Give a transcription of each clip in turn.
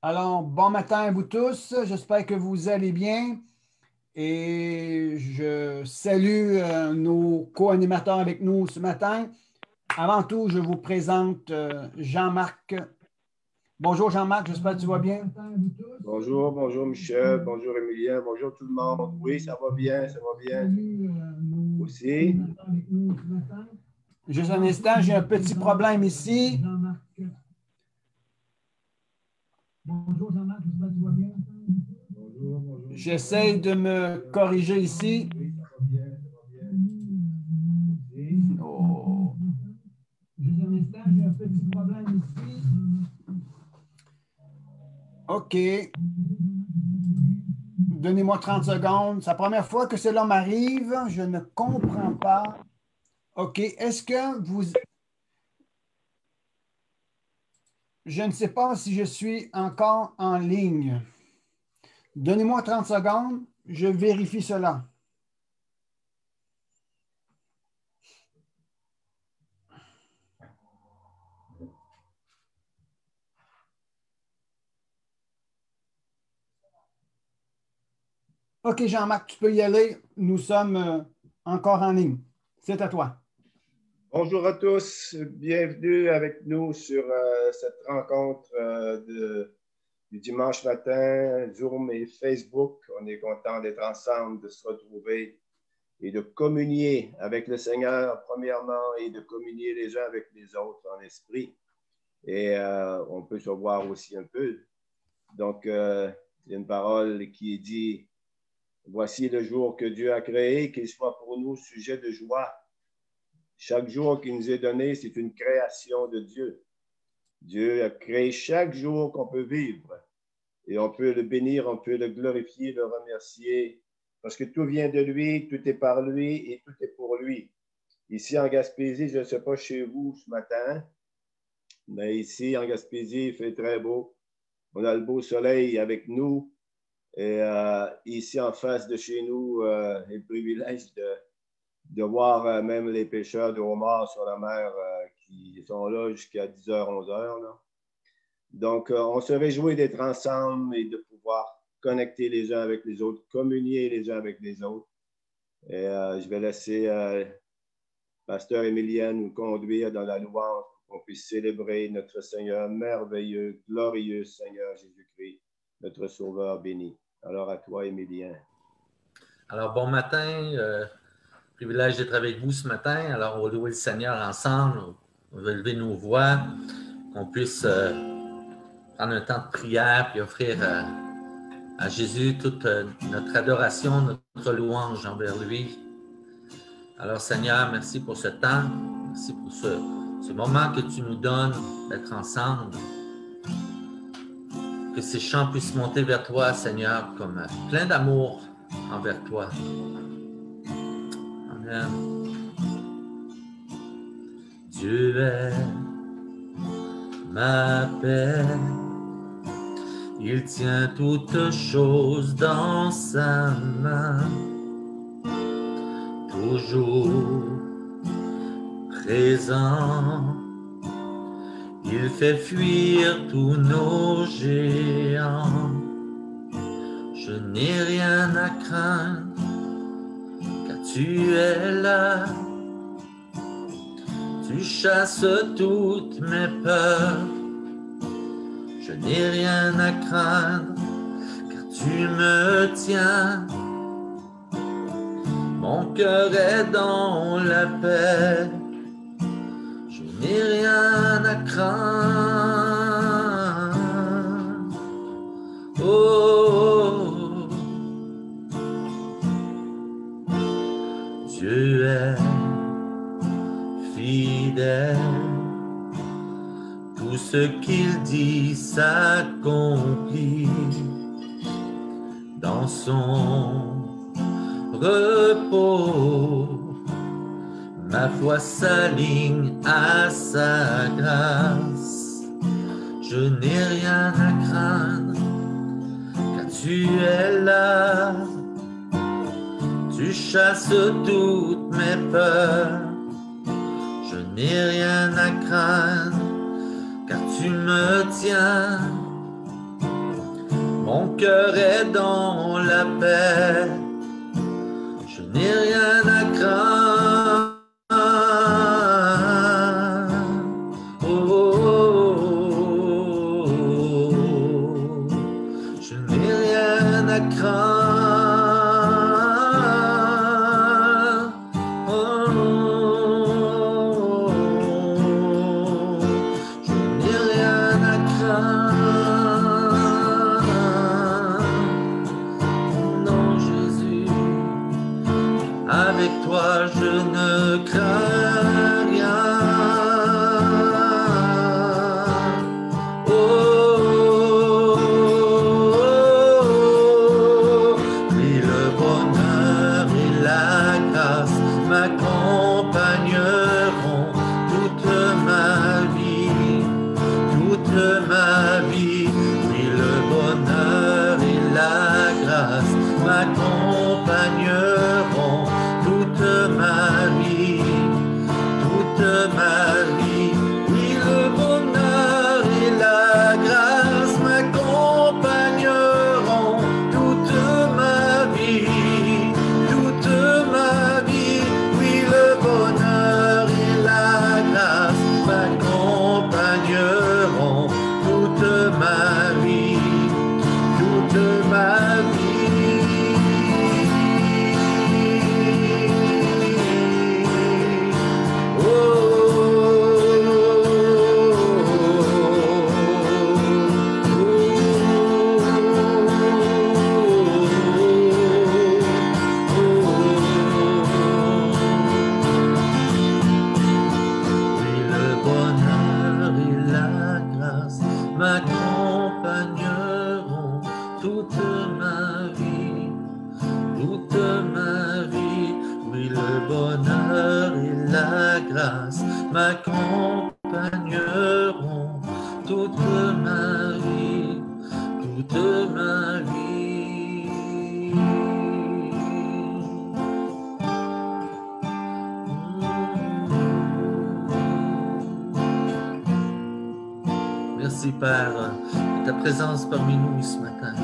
Alors, bon matin à vous tous. J'espère que vous allez bien et je salue nos co-animateurs avec nous ce matin. Avant tout, je vous présente Jean-Marc. Bonjour Jean-Marc, j'espère que tu vas bien. Bonjour, bonjour Michel, bonjour Emilien, bonjour tout le monde. Oui, ça va bien aussi. Juste un instant, j'ai un petit problème ici. Bonjour Jean-Marc, j'espère que tu vas bien. Bonjour, bonjour. J'essaie de me corriger ici. Oui, ça va bien aussi. Oh. Juste un instant, j'ai un petit problème ici. OK. Donnez-moi 30 secondes. C'est la première fois que cela m'arrive. Je ne comprends pas. OK. Est-ce que vous... Je ne sais pas si je suis encore en ligne. Donnez-moi 30 secondes. Je vérifie cela. OK, Jean-Marc, tu peux y aller. Nous sommes encore en ligne. C'est à toi. Bonjour à tous, bienvenue avec nous sur cette rencontre du dimanche matin, Zoom et Facebook. On est content d'être ensemble, de se retrouver et de communier avec le Seigneur, premièrement, et de communier les uns avec les autres en esprit. Et on peut se voir aussi un peu. Donc, il y a une parole qui dit, voici le jour que Dieu a créé, qu'il soit pour nous sujet de joie. Chaque jour qui nous est donné, c'est une création de Dieu. Dieu a créé chaque jour qu'on peut vivre. Et on peut le bénir, on peut le glorifier, le remercier, parce que tout vient de lui, tout est par lui et tout est pour lui. Ici en Gaspésie, je ne sais pas chez vous ce matin, mais ici en Gaspésie, il fait très beau. On a le beau soleil avec nous. Et ici en face de chez nous, le privilège de voir même les pêcheurs de homards sur la mer qui sont là jusqu'à 10h, 11h. Là. Donc, on se réjouit d'être ensemble et de pouvoir connecter les uns avec les autres, communier les uns avec les autres. Et je vais laisser Pasteur Emilien nous conduire dans la louange pour qu'on puisse célébrer notre Seigneur merveilleux, glorieux Seigneur Jésus-Christ, notre Sauveur béni. Alors à toi, Emilien. Alors, bon matin. Privilège d'être avec vous ce matin. Alors, on va louer le Seigneur ensemble. On va lever nos voix, qu'on puisse prendre un temps de prière puis offrir à Jésus toute notre adoration, notre louange envers lui. Alors, Seigneur, merci pour ce temps. Merci pour ce moment que tu nous donnes d'être ensemble. Que ces chants puissent monter vers toi, Seigneur, comme plein d'amour envers toi. Amen. Dieu est ma paix, il tient toutes choses dans sa main, toujours présent, il fait fuir tous nos géants. Je n'ai rien à craindre, car tu es là. Tu chasses toutes mes peurs. Je n'ai rien à craindre, car tu me tiens. Mon cœur est dans la paix. Je n'ai rien à craindre. Oh, Dieu est fidèle. Tout ce qu'il dit s'accomplit dans son repos. Ma foi s'aligne à sa grâce. Je n'ai rien à craindre, car tu es là. Tu chasses toutes mes peurs. Je n'ai rien à craindre, car tu me tiens. Mon cœur est dans la paix, je n'ai rien à craindre. Oh, je n'ai rien à craindre. Oh, je n'ai rien à craindre. Non, Jésus, avec toi je ne crains rien. Oh, oui, le bonheur et la grâce m'accompagneront toute ma vie, toute ma vie. Oui, le bonheur et la grâce m'accompagneront toute ma vie, toute ma vie. Oui, le bonheur et la grâce m'accompagneront toute ma vie, toute ma vie. Oui, le bonheur et la grâce m'accompagneront toute ma vie, toute ma vie. Oh, oui, le bonheur et la grâce m'accompagneront toute ma vie, toute ma vie. Oui, le bonheur et la grâce m'accompagneront toute ma vie, toute ma vie. Merci Père de ta présence parmi nous ce matin.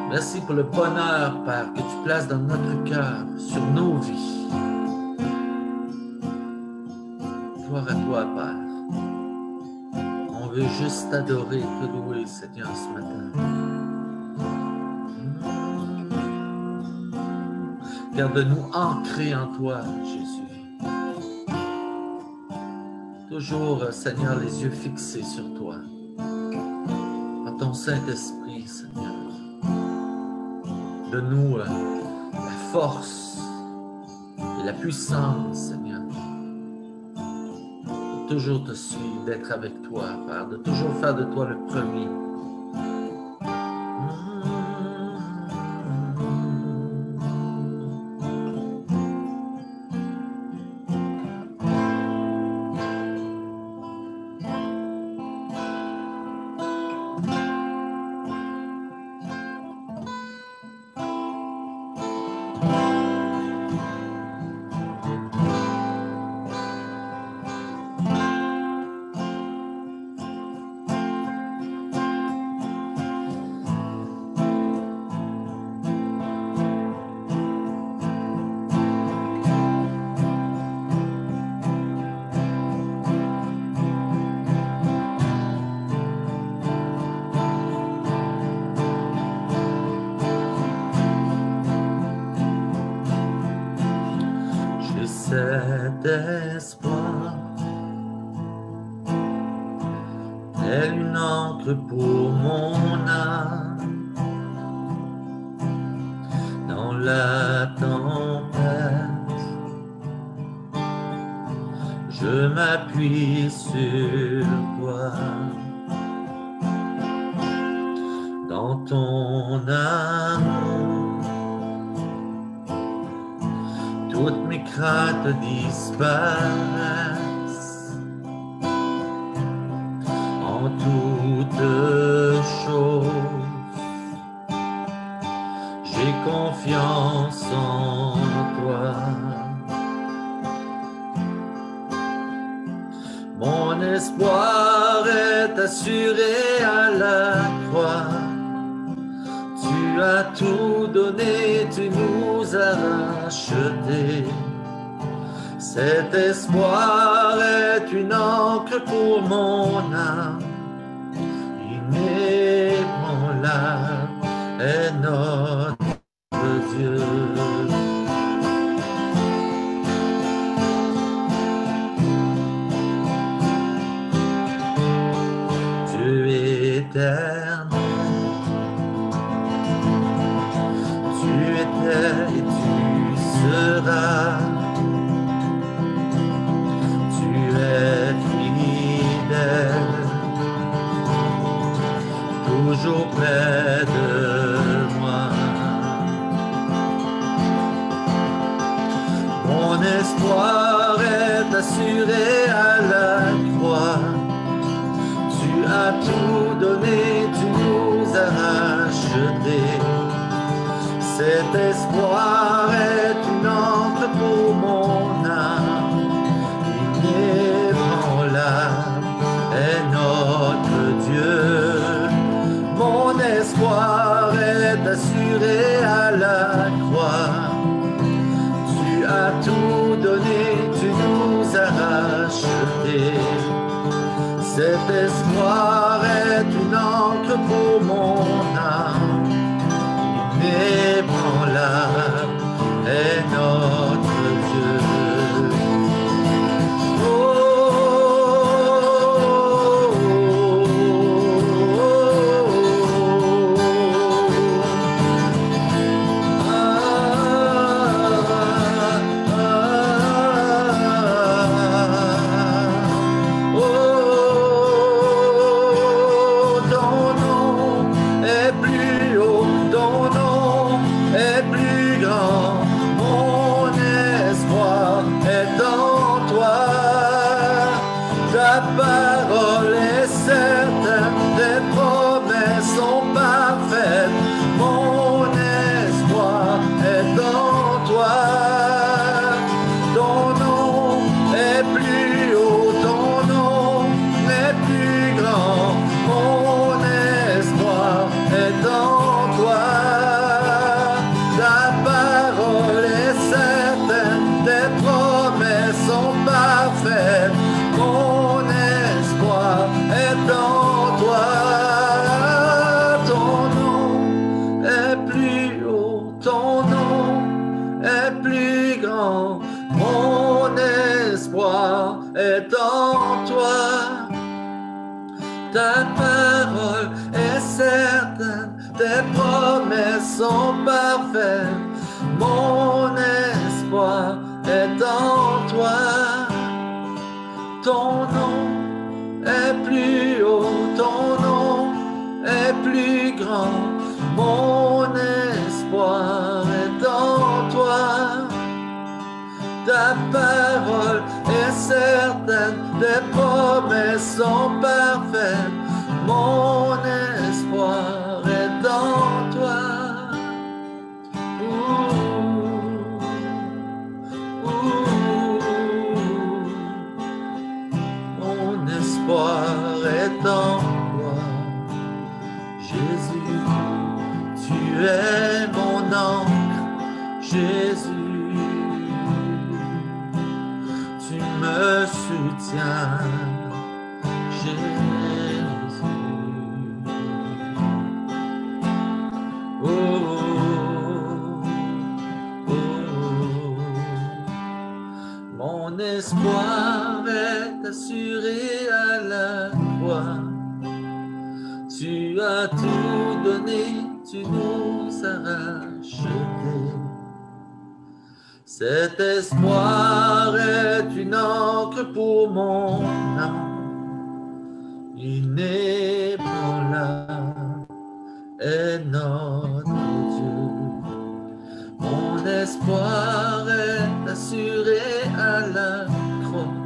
Merci pour le bonheur, Père, que tu places dans notre cœur, sur nos vies. Gloire à toi, Père. On veut juste t'adorer, te louer, Seigneur, ce matin. Garde-nous ancrés en toi, Jésus. Toujours, Seigneur, les yeux fixés sur toi. Par ton Saint-Esprit, Seigneur. Donne-nous la force et la puissance, Seigneur, de toujours te suivre, d'être avec toi, Père, de toujours faire de toi le premier. Cet espoir, tel une encre pour mon âme, dans la tempête, je m'appuie sur toi, dans ton amour. Toutes mes craintes disparaissent. En toutes choses, j'ai confiance en toi. Mon espoir est assuré à la croix. as tout donné, tu nous as rachetés. Cet espoir est une encre pour mon âme, inébranlable est notre Dieu. Dieu éternel, tu étais et tu seras. Tu es fidèle, toujours près de moi. Mon espoir est assuré à la croix. Tu as tout donné, tu nous as rachetés. Cet espoir est une encre pour mon âme, inébranlable est notre Dieu. Mon espoir est assuré à la croix. Tu as tout donné, tu nous as rachetés. Cet espoir est une encre pour mon âme, inébranlable est notre Dieu. Ta parole est certaine, tes promesses sont parfaites. Mon espoir est en toi. Ton nom est plus haut, ton nom est plus grand. Mon espoir est en toi. Ta parole est certaine, tes promesses sont parfaites. Mon espoir est en toi. Mon espoir est en toi. Jésus, tu es mon ancre. Jésus, me soutiens, Jésus. Oh, oh, oh. Mon espoir est assuré à la croix. Tu as tout donné, tu nous as rachetés. Cet espoir est une encre pour mon âme, inébranlable est notre Dieu. Mon espoir est assuré à la croix.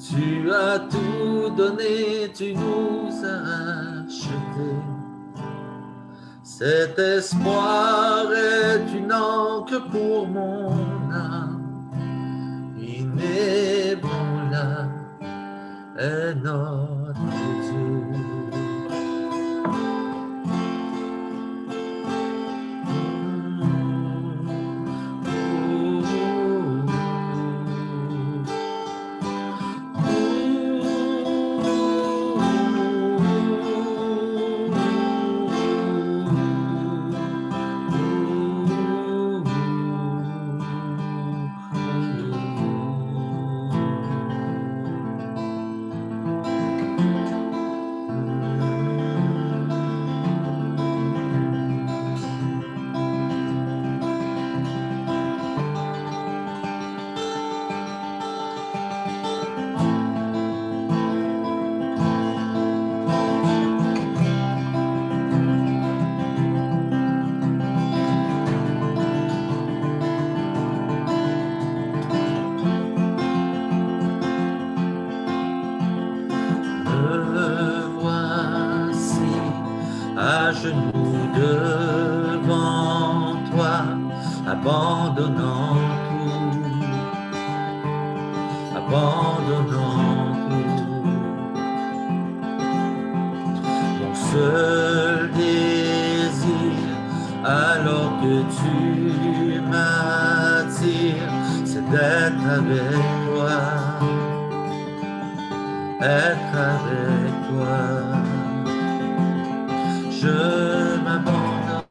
Tu as tout donné, tu nous as rachetés. Cet espoir est une encre pour mon âme, inébranlable est notre Dieu. abandonnant tout. Mon seul désir, alors que tu m'attires, c'est d'être avec toi, être avec toi. Je m'abandonne.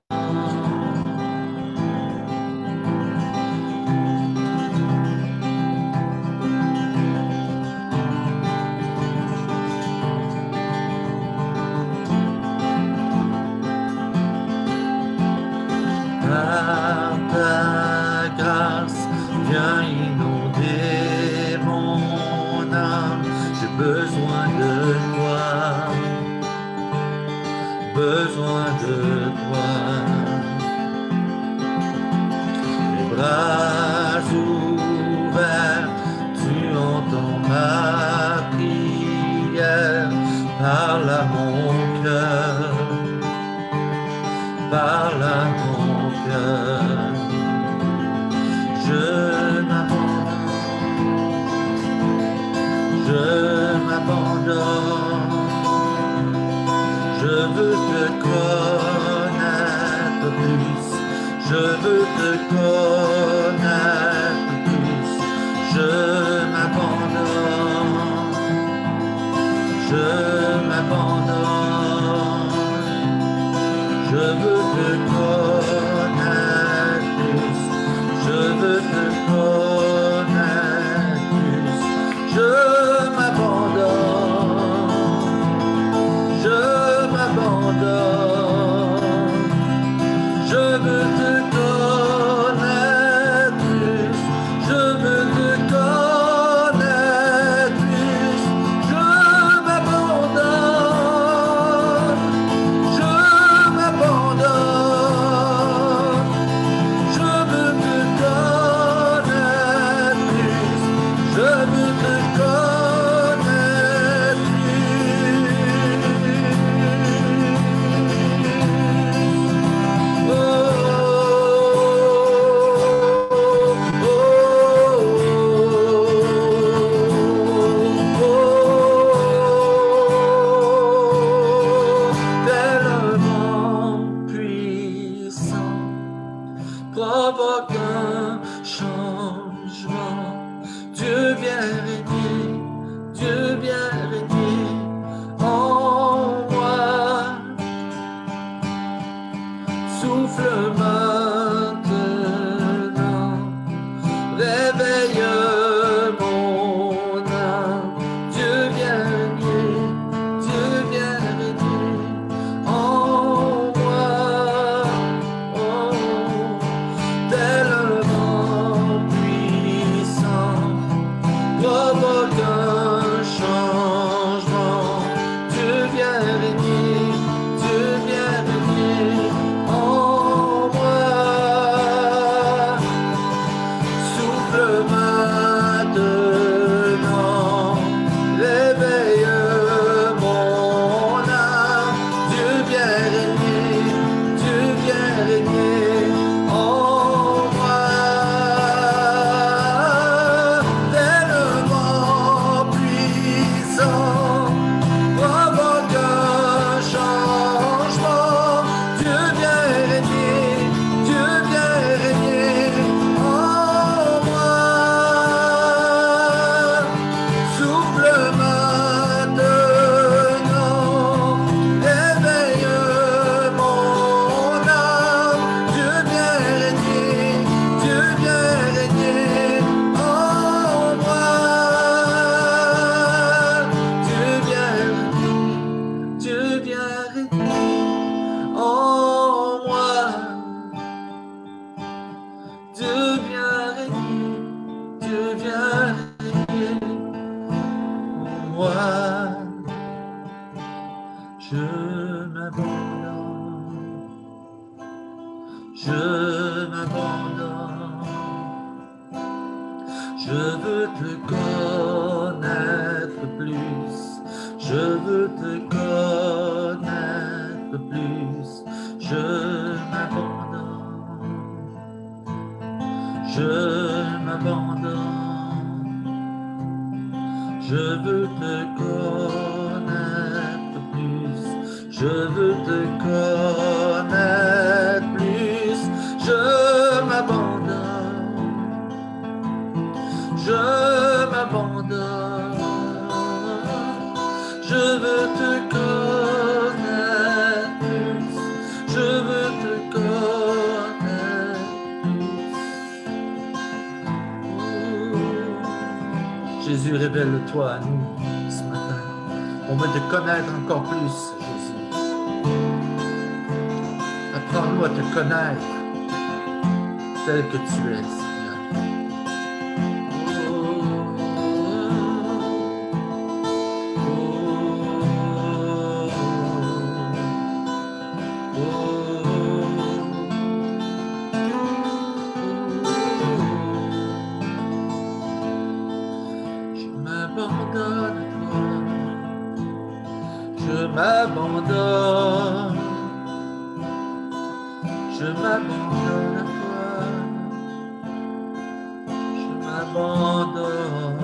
Par ta grâce, viens inonder mon âme. J'ai besoin de toi, besoin de toi. Les bras ouverts, tu entends ma prière. Parle à mon cœur, parle à mon cœur. Je m'abandonne, je m'abandonne. Je veux te connaître plus, je veux te connaître plus. Je m'abandonne, je m'abandonne. Je veux te connaître plus, je veux te connaître plus. Je m'abandonne, je m'abandonne. Je veux te connaître plus, je veux te connaître plus. Je m'abandonne, je m'abandonne. Je veux te connaître plus, je veux te connaître plus. Oh, oh, oh, tel un vent puissant provoque un changement. Dieu vient régner, Dieu vient régner en moi. Souffle maintenant, réveille mon âme. Dieu vient régner, Dieu vient régner en moi. Oh, tel un vent puissant provoque un changement. Dieu vient régner, Dieu vient régner en moi. Souffle maintenant, réveille mon âme. Dieu vient régner, Dieu vient régner en moi. Tel un vent puissant provoque un changement. Dieu vient régner, Dieu vient régner en moi. Souffle maintenant, réveille mon âme. Dieu vient régner, Dieu vient régner en moi. Dieu vient régner, Dieu vient régner en moi. Dieu vient régner, Dieu vient régner en moi. Je m'abandonne, je m'abandonne. Je veux te connaître plus, je veux te connaître plus. Je m'abandonne, je m'abandonne. Je veux te connaître plus, je veux te connaître plus, je m'abandonne, je m'abandonne, je veux te connaître plus, je veux te connaître plus. Jésus, révèle-toi à nous ce matin. On veut te connaître encore plus, Jésus. Apprends-nous à te connaître tel que tu es, Seigneur. Je m'abandonne à toi. Je m'abandonne. Je m'abandonne à toi. Je m'abandonne.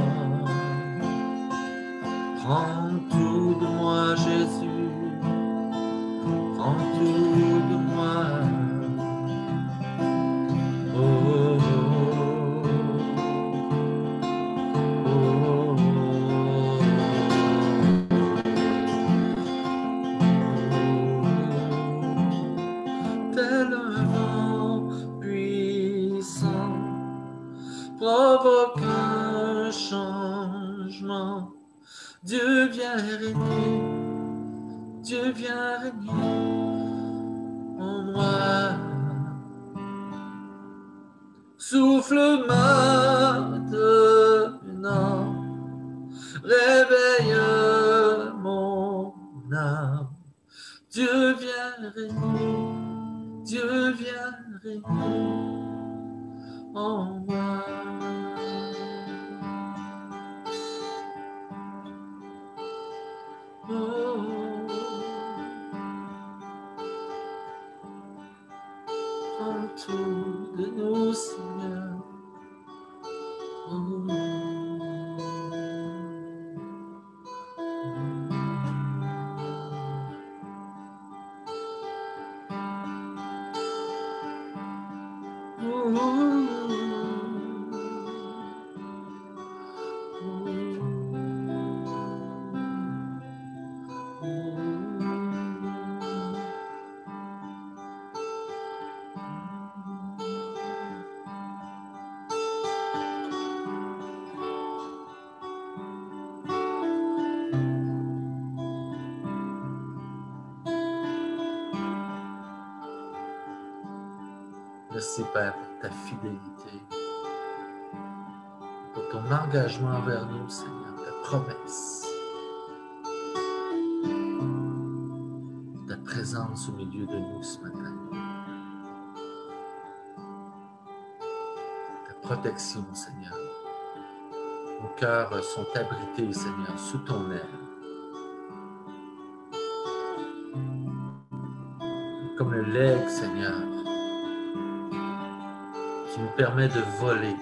Prends tout de moi, Jésus. Prends tout de moi. Oh, oh, oh, tel un vent puissant provoque un changement. Dieu vient régner, Dieu vient régner en moi. Souffle maintenant, réveille mon âme. Dieu vient régner, Dieu vient régner en moi. Oh, prends tout de nous, Seigneur. Oh. Merci, Père, pour ta fidélité, pour ton engagement envers nous, Seigneur, ta promesse, ta présence au milieu de nous ce matin, ta protection, Seigneur. Nos cœurs sont abrités, Seigneur, sous ton aile. Comme le legs, Seigneur, qui nous permet de voler,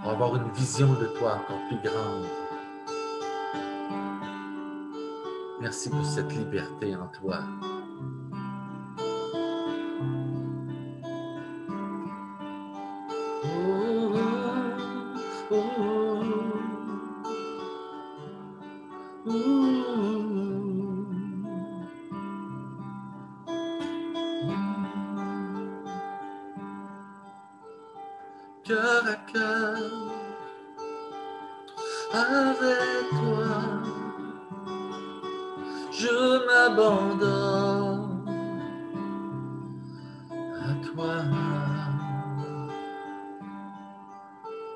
pour avoir une vision de toi encore plus grande. Merci pour cette liberté en toi. Oh, oh, oh, oh. Cœur à cœur avec toi, je m'abandonne à toi.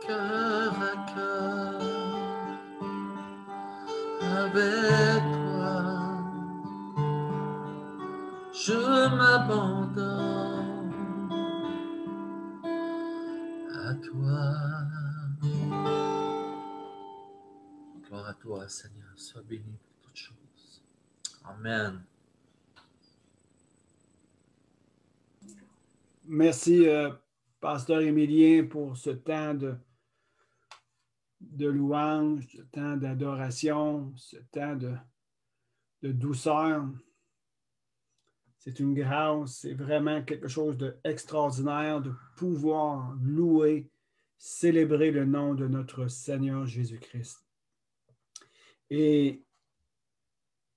Cœur à cœur avec toi, je m'abandonne à toi. Gloire à toi, Seigneur. Sois béni pour toutes choses. Amen. Merci, pasteur Émilien pour ce temps de louange, ce temps d'adoration, ce temps de douceur. C'est une grâce, c'est vraiment quelque chose d'extraordinaire de pouvoir louer, célébrer le nom de notre Seigneur Jésus-Christ. Et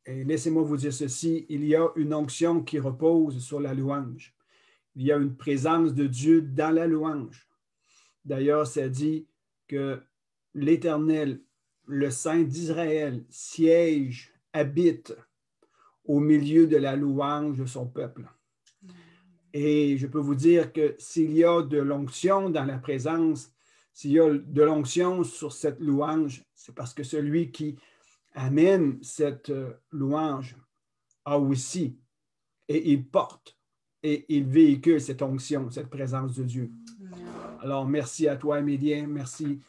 laissez-moi vous dire ceci, il y a une onction qui repose sur la louange. Il y a une présence de Dieu dans la louange. D'ailleurs, ça dit que l'Éternel, le Saint d'Israël, siège, habite au milieu de la louange de son peuple. Et je peux vous dire que s'il y a de l'onction dans la présence, s'il y a de l'onction sur cette louange, c'est parce que celui qui amène cette louange a aussi, et il porte, et il véhicule cette onction, cette présence de Dieu. Alors, merci à toi, Émilien, merci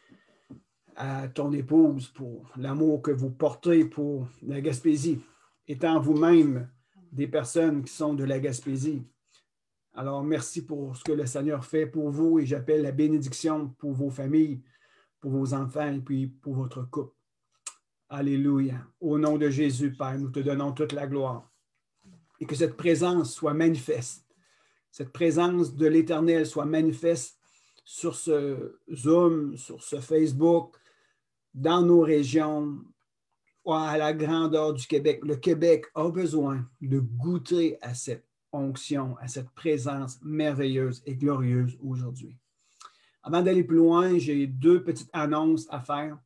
à ton épouse pour l'amour que vous portez pour la Gaspésie, étant vous-même des personnes qui sont de la Gaspésie. Alors, merci pour ce que le Seigneur fait pour vous et j'appelle la bénédiction pour vos familles, pour vos enfants et puis pour votre couple. Alléluia. Au nom de Jésus, Père, nous te donnons toute la gloire. Et que cette présence soit manifeste. Cette présence de l'Éternel soit manifeste sur ce Zoom, sur ce Facebook, dans nos régions, à la grandeur du Québec. Le Québec a besoin de goûter à cette onction, à cette présence merveilleuse et glorieuse aujourd'hui. Avant d'aller plus loin, j'ai deux petites annonces à faire.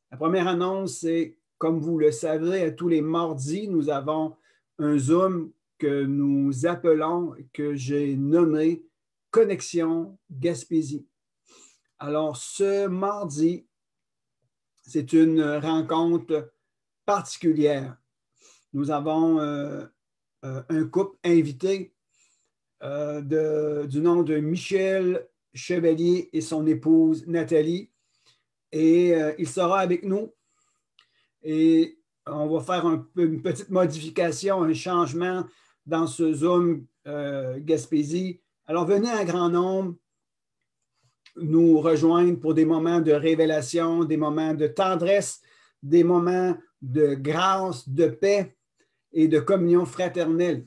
La première annonce, c'est, comme vous le savez, à tous les mardis, nous avons un Zoom que nous appelons, que j'ai nommé Connexion Gaspésie. Alors, ce mardi, c'est une rencontre particulière. Nous avons un couple invité du nom de Michel Chevalier et son épouse Nathalie. Et il sera avec nous. Et on va faire une petite modification, un changement dans ce Zoom Gaspésie. Alors, venez en grand nombre nous rejoindre pour des moments de révélation, des moments de tendresse, des moments de grâce, de paix et de communion fraternelle.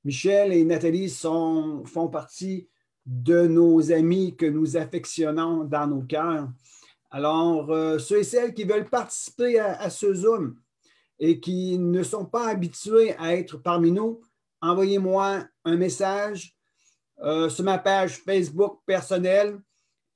Michel et Nathalie font partie de nos amis que nous affectionnons dans nos cœurs. Alors, ceux et celles qui veulent participer à ce Zoom et qui ne sont pas habitués à être parmi nous, envoyez-moi un message sur ma page Facebook personnelle.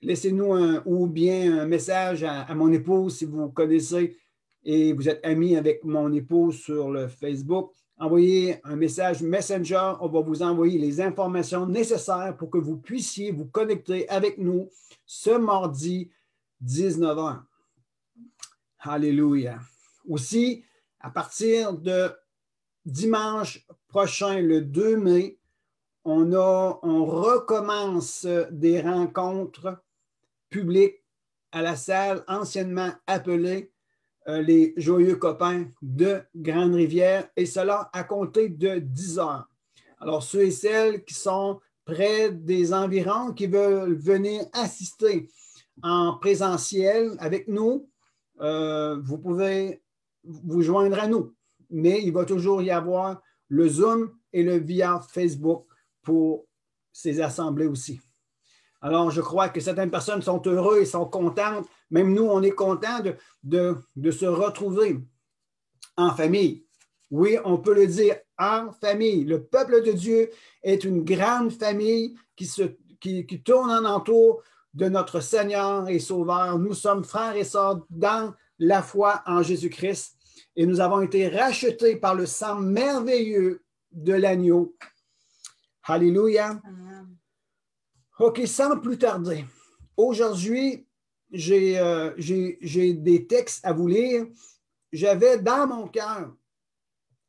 Laissez-nous ou bien un message à mon épouse si vous connaissez et vous êtes amis avec mon épouse sur le Facebook. Envoyez un message Messenger. On va vous envoyer les informations nécessaires pour que vous puissiez vous connecter avec nous ce mardi 19h. Alléluia. Aussi, à partir de dimanche prochain, le 2 mai, on recommence des rencontres publiques à la salle anciennement appelée les Joyeux Copains de Grande-Rivière, et cela à compter de 10 heures. Alors, ceux et celles qui sont près des environs, qui veulent venir assister en présentiel avec nous, vous pouvez vous joindre à nous. Mais il va toujours y avoir le Zoom et le via Facebook pour ces assemblées aussi. Alors, je crois que certaines personnes sont heureuses et sont contentes. Même nous, on est contents de se retrouver en famille. Oui, on peut le dire, en famille. Le peuple de Dieu est une grande famille qui tourne en entour de notre Seigneur et Sauveur. Nous sommes frères et sœurs dans la foi en Jésus-Christ et nous avons été rachetés par le sang merveilleux de l'agneau. Alléluia. Amen. OK, sans plus tarder, aujourd'hui, j'ai des textes à vous lire. J'avais dans mon cœur,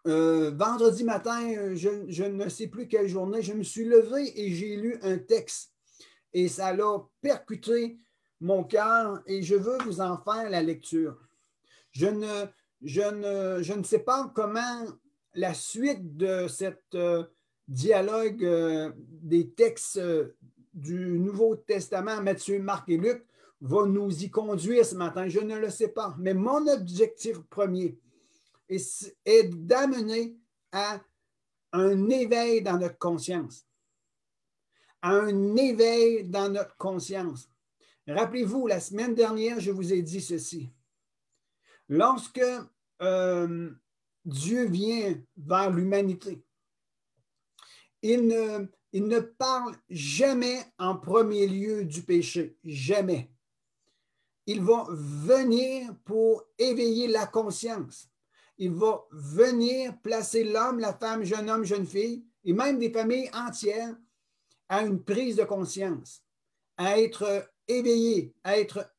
vendredi matin, je ne sais plus quelle journée, je me suis levé et j'ai lu un texte. Et ça l'a percuté mon cœur et je veux vous en faire la lecture. Je ne sais pas comment la suite de cette dialogue des textes du Nouveau Testament, Matthieu, Marc et Luc, va nous y conduire ce matin. Je ne le sais pas. Mais mon objectif premier est d'amener à un éveil dans notre conscience. À un éveil dans notre conscience. Rappelez-vous, la semaine dernière, je vous ai dit ceci. Lorsque Dieu vient vers l'humanité, il ne parle jamais en premier lieu du péché. Jamais. Il va venir pour éveiller la conscience. Il va venir placer l'homme, la femme, jeune homme, jeune fille, et même des familles entières à une prise de conscience, à être éveillé, à être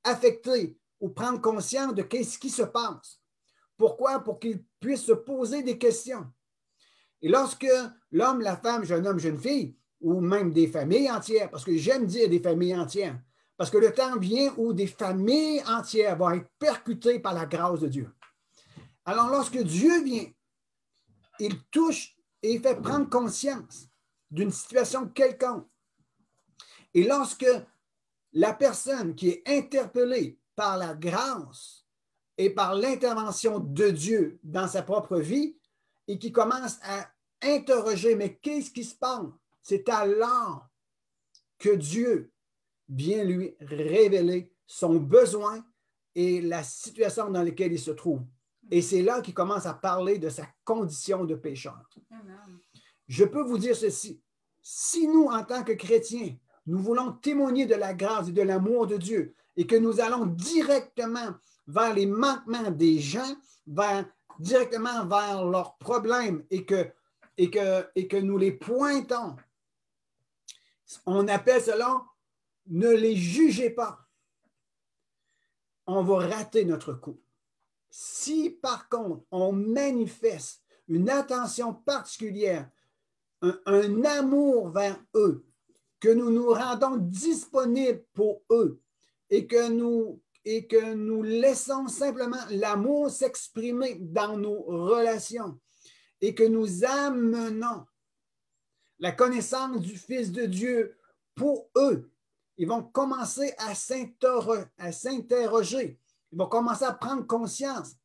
affecté ou prendre conscience de ce qui se passe. Pourquoi? Pour qu'il puisse se poser des questions. Et lorsque l'homme, la femme, jeune homme, jeune fille, ou même des familles entières, parce que j'aime dire des familles entières, parce que le temps vient où des familles entières vont être percutées par la grâce de Dieu. Alors, lorsque Dieu vient, il touche et il fait prendre conscience d'une situation quelconque. Et lorsque la personne qui est interpellée par la grâce et par l'intervention de Dieu dans sa propre vie et qui commence à interroger, mais qu'est-ce qui se passe? C'est alors que Dieu vient lui révéler son besoin et la situation dans laquelle il se trouve. Et c'est là qu'il commence à parler de sa condition de pécheur. Amen. Je peux vous dire ceci. Si nous, en tant que chrétiens, nous voulons témoigner de la grâce et de l'amour de Dieu et que nous allons directement vers les manquements des gens, directement vers leurs problèmes et que nous les pointons, on appelle cela « ne les jugez pas ». On va rater notre coup. Si, par contre, on manifeste une attention particulière, un amour vers eux, que nous nous rendons disponibles pour eux et que nous laissons simplement l'amour s'exprimer dans nos relations et que nous amenons la connaissance du Fils de Dieu pour eux, ils vont commencer à s'interroger. Ils vont commencer à prendre conscience.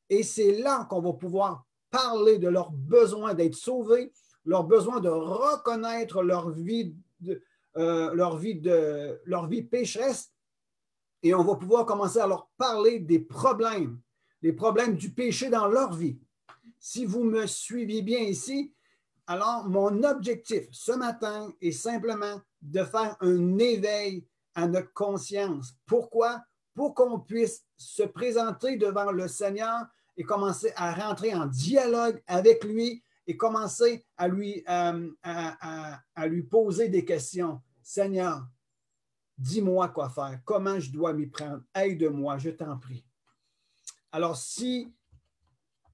Et c'est là qu'on va pouvoir parler de leur besoin d'être sauvés, leur besoin de reconnaître leur vie pécheresse. Et on va pouvoir commencer à leur parler des problèmes du péché dans leur vie. Si vous me suivez bien ici, alors mon objectif ce matin est simplement de faire un éveil à notre conscience. Pourquoi? Pour qu'on puisse se présenter devant le Seigneur et commencer à rentrer en dialogue avec lui et commencer à lui poser des questions. Seigneur, dis-moi quoi faire, comment je dois m'y prendre, aide-moi, je t'en prie. Alors, si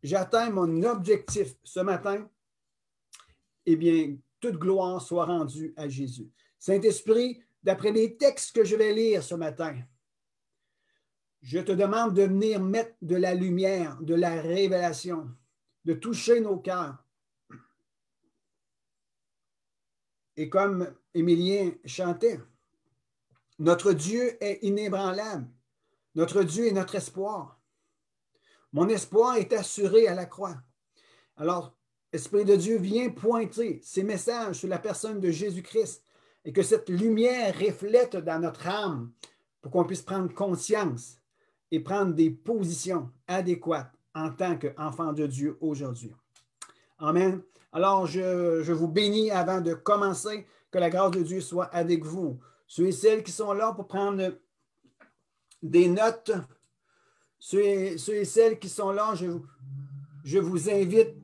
j'atteins mon objectif ce matin, eh bien, toute gloire soit rendue à Jésus. Saint-Esprit, d'après les textes que je vais lire ce matin, je te demande de venir mettre de la lumière, de la révélation, de toucher nos cœurs. Et comme Émilien chantait, notre Dieu est inébranlable. Notre Dieu est notre espoir. Mon espoir est assuré à la croix. Alors, Esprit de Dieu, viens pointer ces messages sur la personne de Jésus-Christ et que cette lumière reflète dans notre âme pour qu'on puisse prendre conscience et prendre des positions adéquates en tant qu'enfant de Dieu aujourd'hui. Amen. Alors, je vous bénis avant de commencer, que la grâce de Dieu soit avec vous. Ceux et celles qui sont là pour prendre des notes, ceux et celles qui sont là, je vous invite.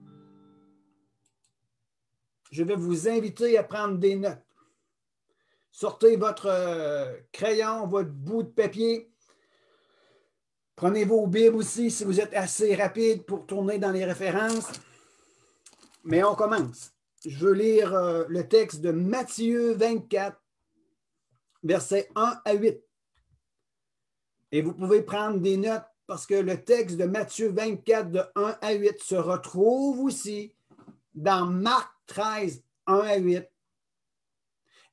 Je vais vous inviter à prendre des notes. Sortez votre crayon, votre bout de papier. Prenez vos Bibles aussi si vous êtes assez rapide pour tourner dans les références. Mais on commence. Je veux lire le texte de Matthieu 24, versets 1 à 8. Et vous pouvez prendre des notes parce que le texte de Matthieu 24, de 1 à 8, se retrouve aussi dans Marc 13, 1 à 8,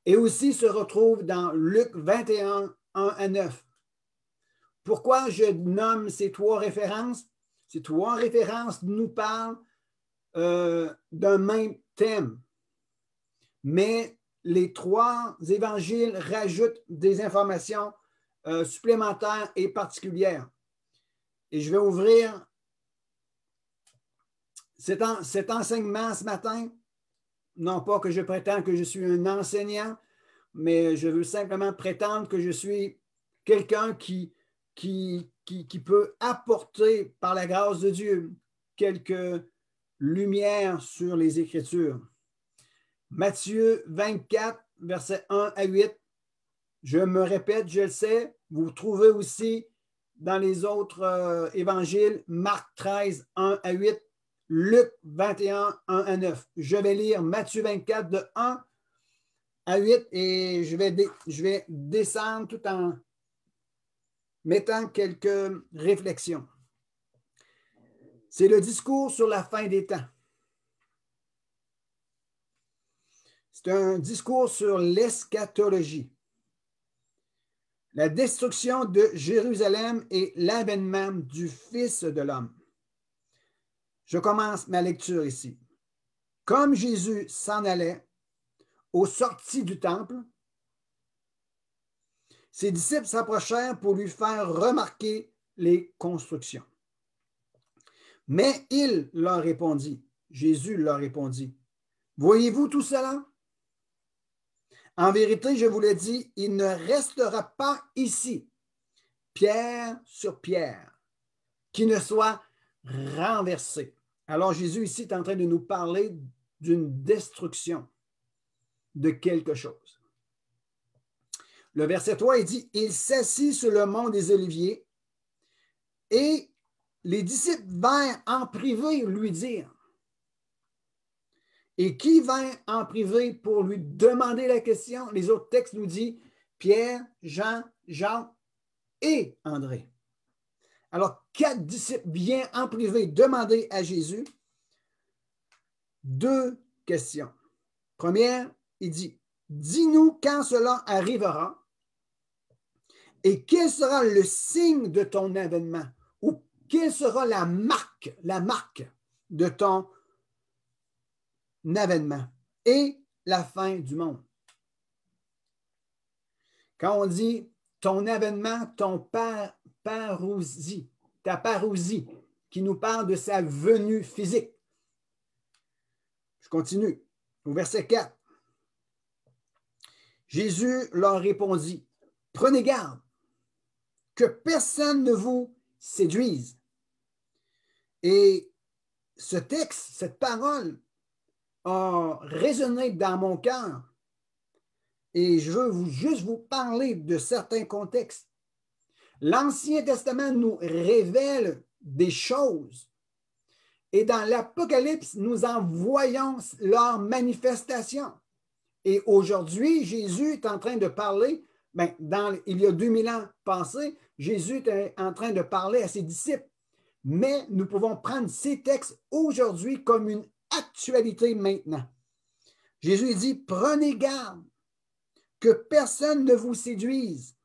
et aussi se retrouve dans Luc 21, 1 à 9. Pourquoi je nomme ces trois références? Ces trois références nous parlent d'un même thème, mais les trois évangiles rajoutent des informations supplémentaires et particulières. Et je vais ouvrir cet enseignement ce matin. Non pas que je prétends que je suis un enseignant, mais je veux simplement prétendre que je suis quelqu'un qui peut apporter, par la grâce de Dieu, quelques lumières sur les Écritures. Matthieu 24, versets 1 à 8. Je me répète, je le sais, vous trouvez aussi dans les autres évangiles, Marc 13, 1 à 8, Luc 21, 1 à 9. Je vais lire Matthieu 24 de 1 à 8 et je vais descendre tout en mettant quelques réflexions. C'est le discours sur la fin des temps. C'est un discours sur l'eschatologie, la destruction de Jérusalem et l'avènement du Fils de l'homme. Je commence ma lecture ici. Comme Jésus s'en allait aux sorties du temple, ses disciples s'approchèrent pour lui faire remarquer les constructions. Mais il leur répondit, Jésus leur répondit, « Voyez-vous tout cela? En vérité, je vous le dis, il ne restera pas ici, pierre sur pierre, qui ne soit renversé. » Alors Jésus ici est en train de nous parler d'une destruction de quelque chose. Le verset 3, il dit, « Il s'assit sur le mont des Oliviers et les disciples vinrent en privé lui dire. » Et qui vint en privé pour lui demander la question? Les autres textes nous disent Pierre, Jean, Jacques et André. Alors, 4 disciples viennent en privé demander à Jésus 2 questions. Première, il dit, dis-nous quand cela arrivera et quel sera le signe de ton avènement ou quelle sera la marque de ton avènement et la fin du monde. Quand on dit ton avènement, ton parousie, ta parousie, qui nous parle de sa venue physique. Je continue. Au verset 4. Jésus leur répondit, prenez garde que personne ne vous séduise. Et ce texte, cette parole, a résonné dans mon cœur et je veux juste vous parler de certains contextes. L'Ancien Testament nous révèle des choses et dans l'Apocalypse, nous en voyons leur manifestation. Et aujourd'hui, Jésus est en train de parler, il y a 2000 ans passés, Jésus est en train de parler à ses disciples, mais nous pouvons prendre ces textes aujourd'hui comme une actualité maintenant. Jésus dit, prenez garde que personne ne vous séduise.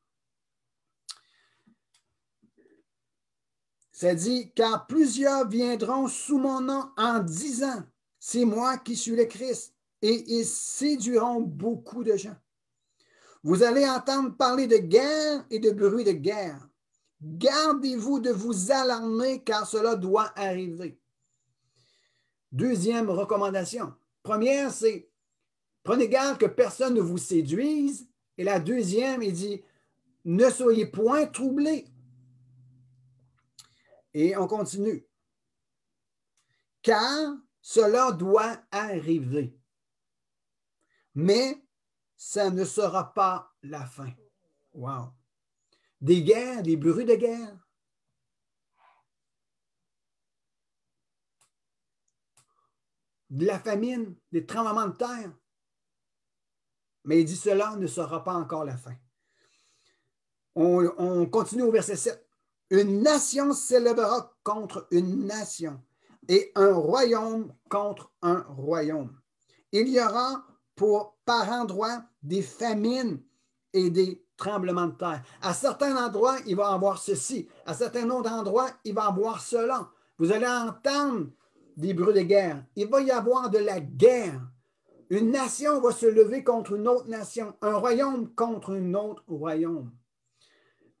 Ça dit, car plusieurs viendront sous mon nom en disant, c'est moi qui suis le Christ, et ils séduiront beaucoup de gens. Vous allez entendre parler de guerre et de bruit de guerre. Gardez-vous de vous alarmer, car cela doit arriver. Deuxième recommandation. Première, c'est prenez garde que personne ne vous séduise. Et la deuxième, il dit, ne soyez point troublés. Et on continue. Car cela doit arriver. Mais ça ne sera pas la fin. Wow. Des guerres, des bruits de guerre. De la famine, des tremblements de terre. Mais il dit cela ne sera pas encore la fin. On continue au verset 7. Une nation s'élèvera contre une nation et un royaume contre un royaume. Il y aura par endroits des famines et des tremblements de terre. À certains endroits, il va y avoir ceci. À certains autres endroits, il va y avoir cela. Vous allez entendre des bruits de guerre. Il va y avoir de la guerre. Une nation va se lever contre une autre nation. Un royaume contre un autre royaume.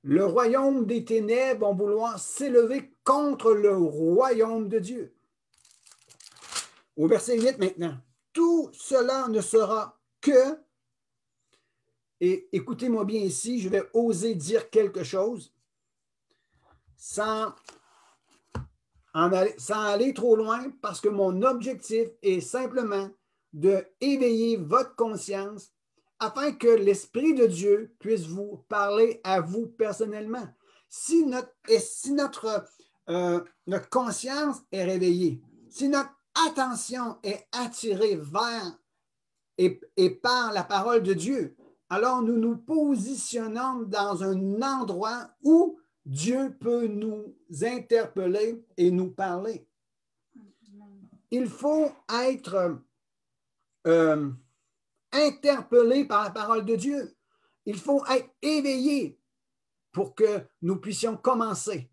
Le royaume des ténèbres va vouloir s'élever contre le royaume de Dieu. Au verset 8 maintenant. Tout cela ne sera que, et écoutez-moi bien ici, je vais oser dire quelque chose sans aller trop loin, parce que mon objectif est simplement de éveiller votre conscience afin que l'Esprit de Dieu puisse vous parler à vous personnellement. Si notre conscience est réveillée, si notre attention est attirée vers et par la parole de Dieu, alors nous nous positionnons dans un endroit où Dieu peut nous interpeller et nous parler. Il faut être interpellé par la parole de Dieu. Il faut être éveillé pour que nous puissions commencer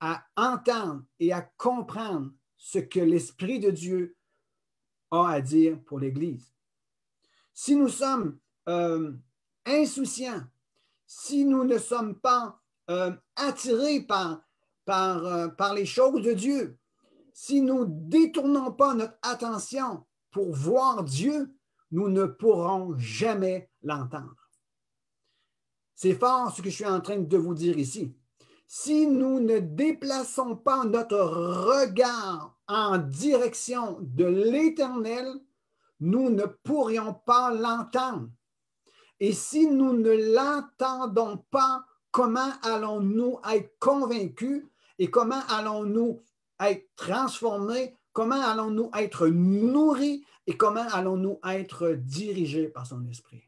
à entendre et à comprendre ce que l'Esprit de Dieu a à dire pour l'Église. Si nous sommes insouciants, si nous ne sommes pas attirés par les choses de Dieu, si nous ne détournons pas notre attention pour voir Dieu, nous ne pourrons jamais l'entendre. C'est fort ce que je suis en train de vous dire ici. Si nous ne déplaçons pas notre regard en direction de l'Éternel, nous ne pourrions pas l'entendre. Et si nous ne l'entendons pas, comment allons-nous être convaincus et comment allons-nous être transformés, comment allons-nous être nourris et comment allons-nous être dirigés par son esprit?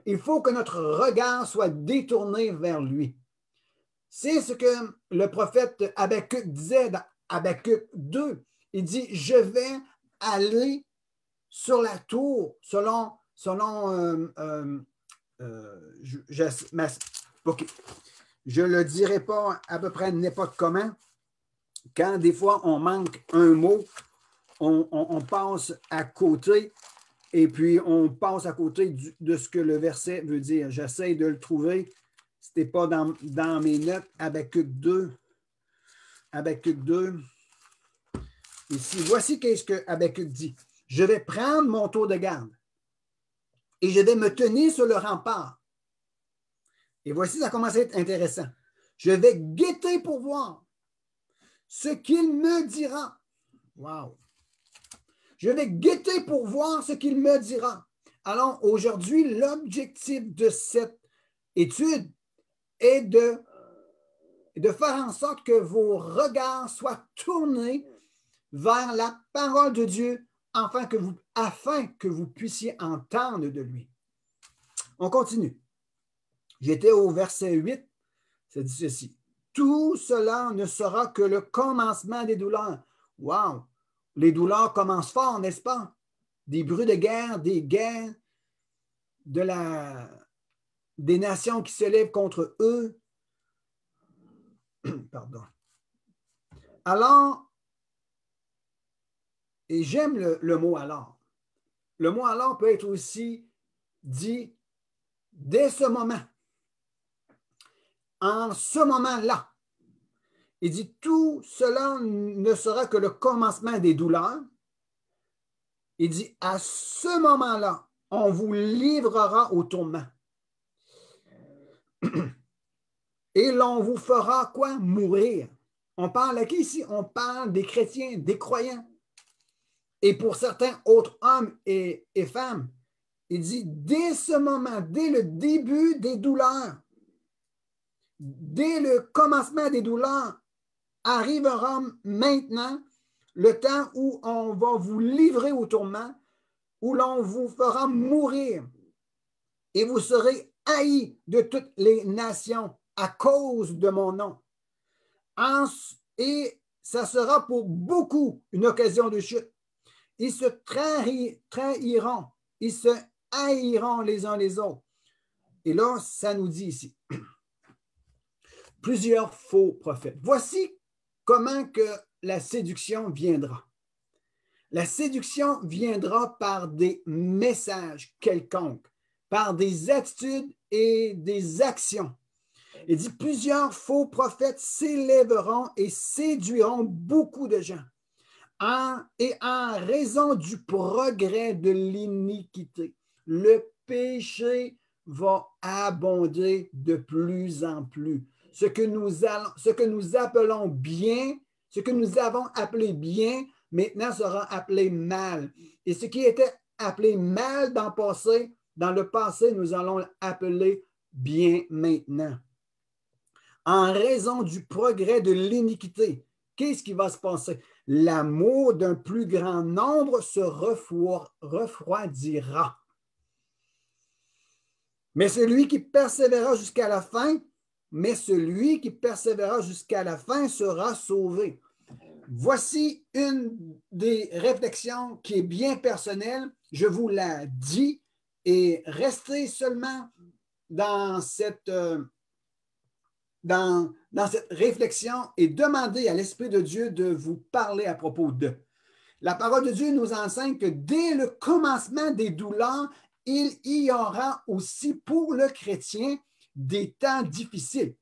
Il faut que notre regard soit détourné vers lui. C'est ce que le prophète Habakkuk disait dans Habakkuk 2. Il dit, je vais aller sur la tour selon okay. Je ne le dirai pas à peu près n'importe comment. Quand des fois on manque un mot, on passe à côté et puis on passe à côté de ce que le verset veut dire. J'essaie de le trouver. Ce n'était pas dans mes notes. Habakkuk 2. Habakkuk 2. Ici, voici qu'est-ce que Habakkuk dit. Je vais prendre mon tour de garde et je vais me tenir sur le rempart. Et voici, ça commence à être intéressant. Je vais guetter pour voir ce qu'il me dira. Wow! Je vais guetter pour voir ce qu'il me dira. Alors, aujourd'hui, l'objectif de cette étude est de faire en sorte que vos regards soient tournés vers la parole de Dieu afin que vous puissiez entendre de lui. On continue. J'étais au verset 8, ça dit ceci. Tout cela ne sera que le commencement des douleurs. Wow! Les douleurs commencent fort, n'est-ce pas? Des bruits de guerre, des guerres, des nations qui se lèvent contre eux. Pardon. Alors, et j'aime le mot alors. Le mot alors peut être aussi dit dès ce moment. En ce moment-là. Il dit tout cela ne sera que le commencement des douleurs. Il dit à ce moment-là, on vous livrera au tourment. Et l'on vous fera quoi? Mourir. On parle à qui ici? On parle des chrétiens, des croyants. Et pour certains autres hommes et femmes, il dit dès ce moment, dès le début des douleurs, dès le commencement des douleurs, arrivera maintenant le temps où on va vous livrer au tourment, où l'on vous fera mourir et vous serez haïs de toutes les nations à cause de mon nom. Et ça sera pour beaucoup une occasion de chute. Ils se trahiront, ils se haïront les uns les autres. Et là, ça nous dit ici, plusieurs faux prophètes. Voici comment que la séduction viendra. La séduction viendra par des messages quelconques, par des attitudes et des actions. Il dit, plusieurs faux prophètes s'élèveront et séduiront beaucoup de gens. Et en raison du progrès de l'iniquité, le péché va abonder de plus en plus. Ce que nous appelons bien, ce que nous avons appelé bien, maintenant sera appelé mal. Et ce qui était appelé mal dans le passé, nous allons l'appeler bien maintenant. En raison du progrès de l'iniquité, qu'est-ce qui va se passer? L'amour d'un plus grand nombre se refroidira. Mais celui qui persévérera jusqu'à la fin, sera sauvé. Voici une des réflexions qui est bien personnelle. Je vous la dis et restez seulement dans cette réflexion et demandez à l'Esprit de Dieu de vous parler à propos d'eux. La parole de Dieu nous enseigne que dès le commencement des douleurs, il y aura aussi pour le chrétien des temps difficiles.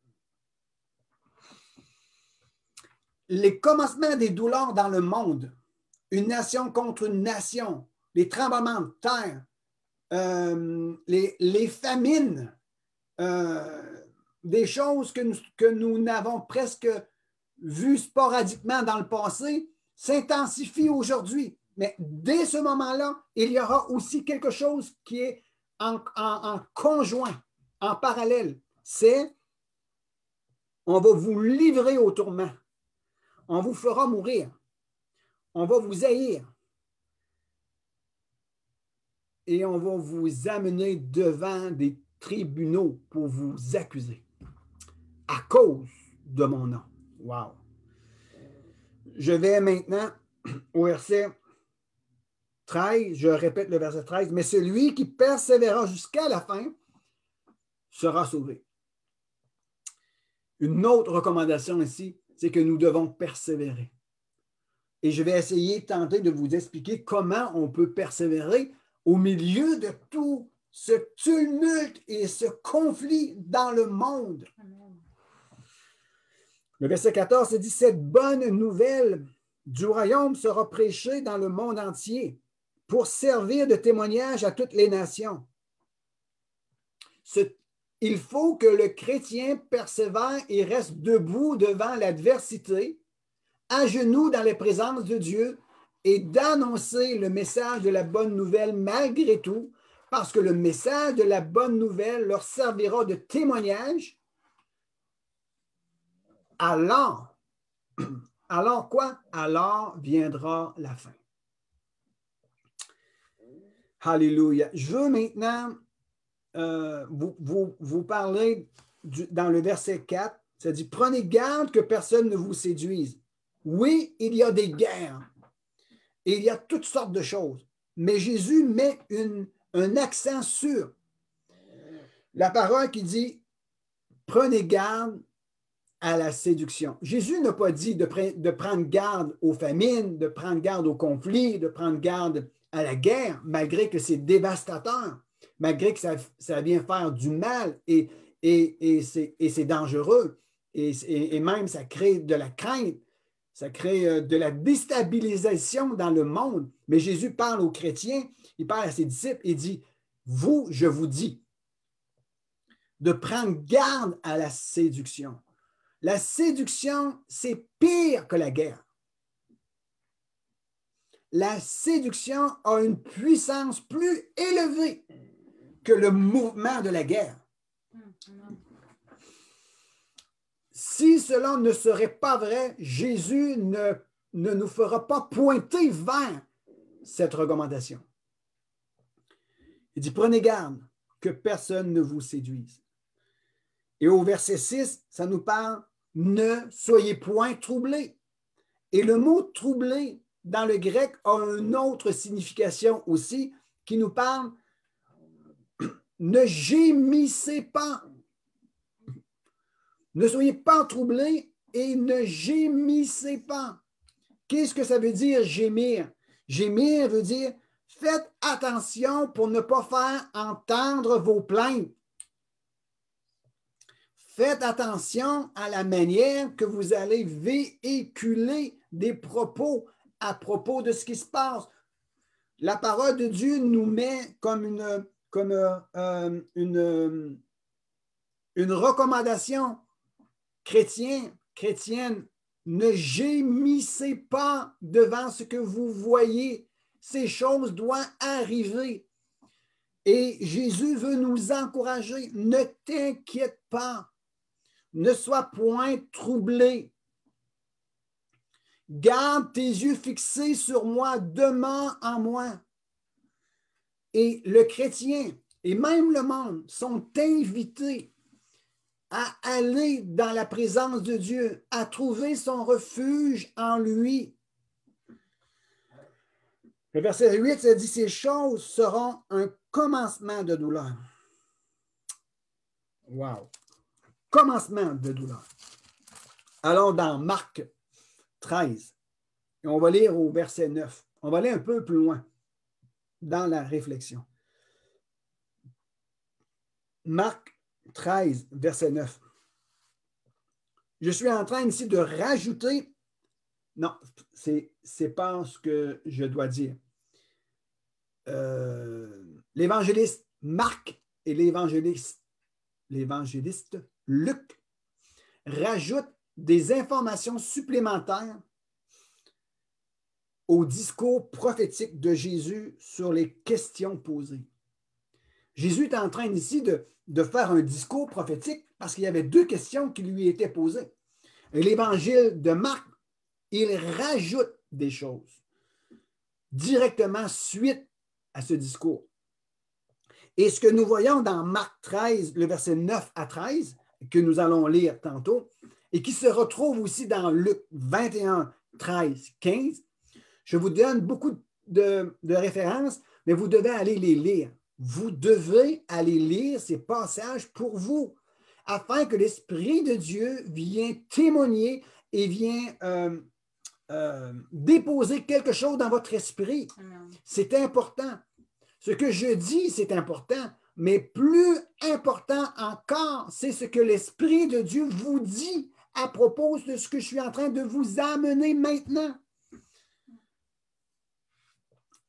Les commencements des douleurs dans le monde, une nation contre une nation, les tremblements de terre, les famines, des choses que nous n'avons presque vues sporadiquement dans le passé, s'intensifient aujourd'hui. Mais dès ce moment-là, il y aura aussi quelque chose qui est en conjoint, en parallèle. C'est on va vous livrer au tourment. On vous fera mourir. On va vous haïr. Et on va vous amener devant des tribunaux pour vous accuser à cause de mon nom. Wow! Je vais maintenant au verset 13. Je répète le verset 13. Mais celui qui persévérera jusqu'à la fin sera sauvé. Une autre recommandation ici, c'est que nous devons persévérer. Et je vais essayer, tenter de vous expliquer comment on peut persévérer au milieu de tout ce tumulte et ce conflit dans le monde. Amen. Le verset 14 dit, cette bonne nouvelle du royaume sera prêchée dans le monde entier pour servir de témoignage à toutes les nations. Il faut que le chrétien persévère et reste debout devant l'adversité, à genoux dans la présence de Dieu et d'annoncer le message de la bonne nouvelle malgré tout, parce que le message de la bonne nouvelle leur servira de témoignage. Alors quoi? Alors viendra la fin. Alléluia. Je veux maintenant vous parler dans le verset 4. Ça dit, prenez garde que personne ne vous séduise. Oui, il y a des guerres. Et il y a toutes sortes de choses. Mais Jésus met un accent sur la parole qui dit, prenez garde à la séduction. Jésus n'a pas dit de prendre garde aux famines, de prendre garde aux conflits, de prendre garde à la guerre, malgré que c'est dévastateur, malgré que ça vient faire du mal et c'est dangereux et même ça crée de la crainte, ça crée de la déstabilisation dans le monde. Mais Jésus parle aux chrétiens, il parle à ses disciples, il dit, vous, je vous dis, de prendre garde à la séduction. La séduction, c'est pire que la guerre. La séduction a une puissance plus élevée que le mouvement de la guerre. Si cela ne serait pas vrai, Jésus ne nous fera pas pointer vers cette recommandation. Il dit, prenez garde que personne ne vous séduise. Et au verset 6, ça nous parle, ne soyez point troublés. Et le mot troublé, dans le grec, a une autre signification aussi, qui nous parle ne gémissez pas. Ne soyez pas troublés et ne gémissez pas. Qu'est-ce que ça veut dire gémir? Gémir veut dire faites attention pour ne pas faire entendre vos plaintes. Faites attention à la manière que vous allez véhiculer des propos à propos de ce qui se passe. La parole de Dieu nous met comme une recommandation chrétienne. Ne gémissez pas devant ce que vous voyez. Ces choses doivent arriver. Et Jésus veut nous encourager. Ne t'inquiète pas. Ne sois point troublé. Garde tes yeux fixés sur moi, demeure en moi. Et le chrétien et même le monde sont invités à aller dans la présence de Dieu, à trouver son refuge en lui. Le verset 8, ça dit, ces choses seront un commencement de douleur. Wow! Commencement de douleur. Allons dans Marc 13. Et on va lire au verset 9. On va aller un peu plus loin dans la réflexion. Marc 13, verset 9. Je suis en train ici de rajouter. Non, c'est pas ce que je dois dire. L'évangéliste Marc et l'évangéliste Luc rajoutent des informations supplémentaires au discours prophétique de Jésus sur les questions posées. Jésus est en train ici de faire un discours prophétique parce qu'il y avait deux questions qui lui étaient posées. Et l'évangile de Marc, il rajoute des choses directement suite à ce discours. Et ce que nous voyons dans Marc 13, le verset 9 à 13, que nous allons lire tantôt, et qui se retrouve aussi dans Luc 21, 13, 15, je vous donne beaucoup de références, mais vous devez aller les lire. Vous devez aller lire ces passages pour vous, afin que l'Esprit de Dieu vienne témoigner et vienne déposer quelque chose dans votre esprit. C'est important. Ce que je dis, c'est important, mais plus important encore, c'est ce que l'Esprit de Dieu vous dit à propos de ce que je suis en train de vous amener maintenant.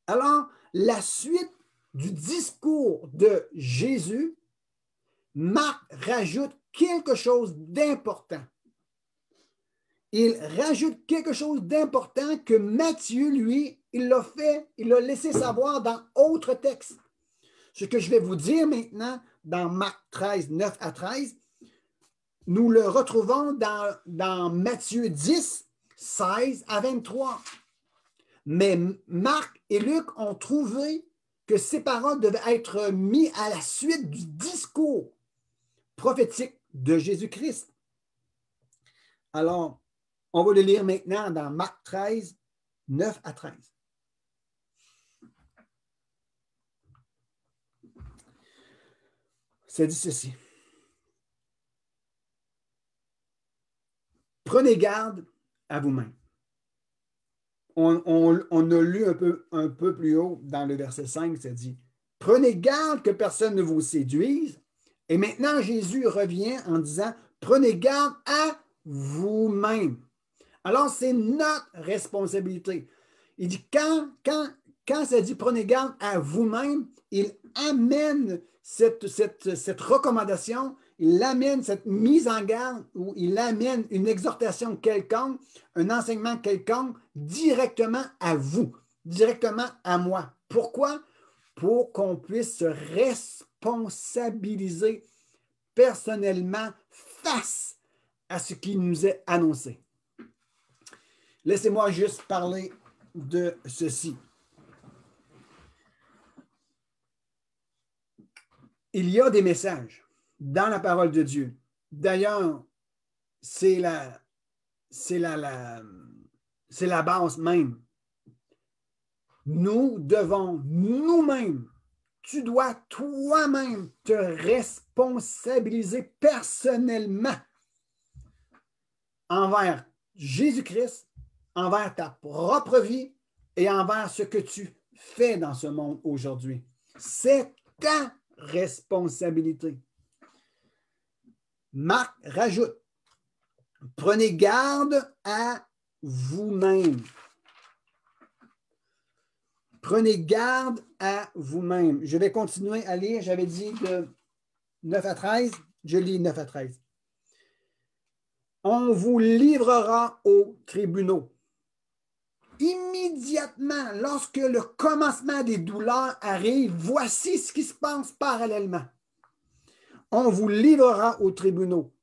Alors, la suite du discours de Jésus, Marc rajoute quelque chose d'important. Il rajoute quelque chose d'important que Matthieu, lui, il l'a laissé savoir dans autre texte. Ce que je vais vous dire maintenant dans Marc 13, 9 à 13, nous le retrouvons dans Matthieu 10, 16 à 23. Mais Marc et Luc ont trouvé que ces paroles devaient être mises à la suite du discours prophétique de Jésus-Christ. Alors, on va le lire maintenant dans Marc 13, 9 à 13. Ça dit ceci. Prenez garde à vous-même. On a lu un peu plus haut dans le verset 5, ça dit « Prenez garde que personne ne vous séduise. » Et maintenant, Jésus revient en disant « Prenez garde à vous-même. » Alors, c'est notre responsabilité. Il dit quand ça dit « Prenez garde à vous-même », il amène cette recommandation, il amène cette mise en garde ou il amène une exhortation quelconque, un enseignement quelconque directement à vous, directement à moi. Pourquoi? Pour qu'on puisse se responsabiliser personnellement face à ce qui nous est annoncé. Laissez-moi juste parler de ceci. Il y a des messages dans la parole de Dieu. D'ailleurs, c'est la base même. Nous devons nous-mêmes tu dois toi-même te responsabiliser personnellement envers Jésus-Christ, envers ta propre vie et envers ce que tu fais dans ce monde aujourd'hui. C'est ta responsabilité. Marc rajoute, prenez garde à vous-même. Prenez garde à vous-même. Je vais continuer à lire. J'avais dit de 9 à 13. Je lis 9 à 13. On vous livrera aux tribunaux. Immédiatement, lorsque le commencement des douleurs arrive, voici ce qui se passe parallèlement. On vous livrera aux tribunaux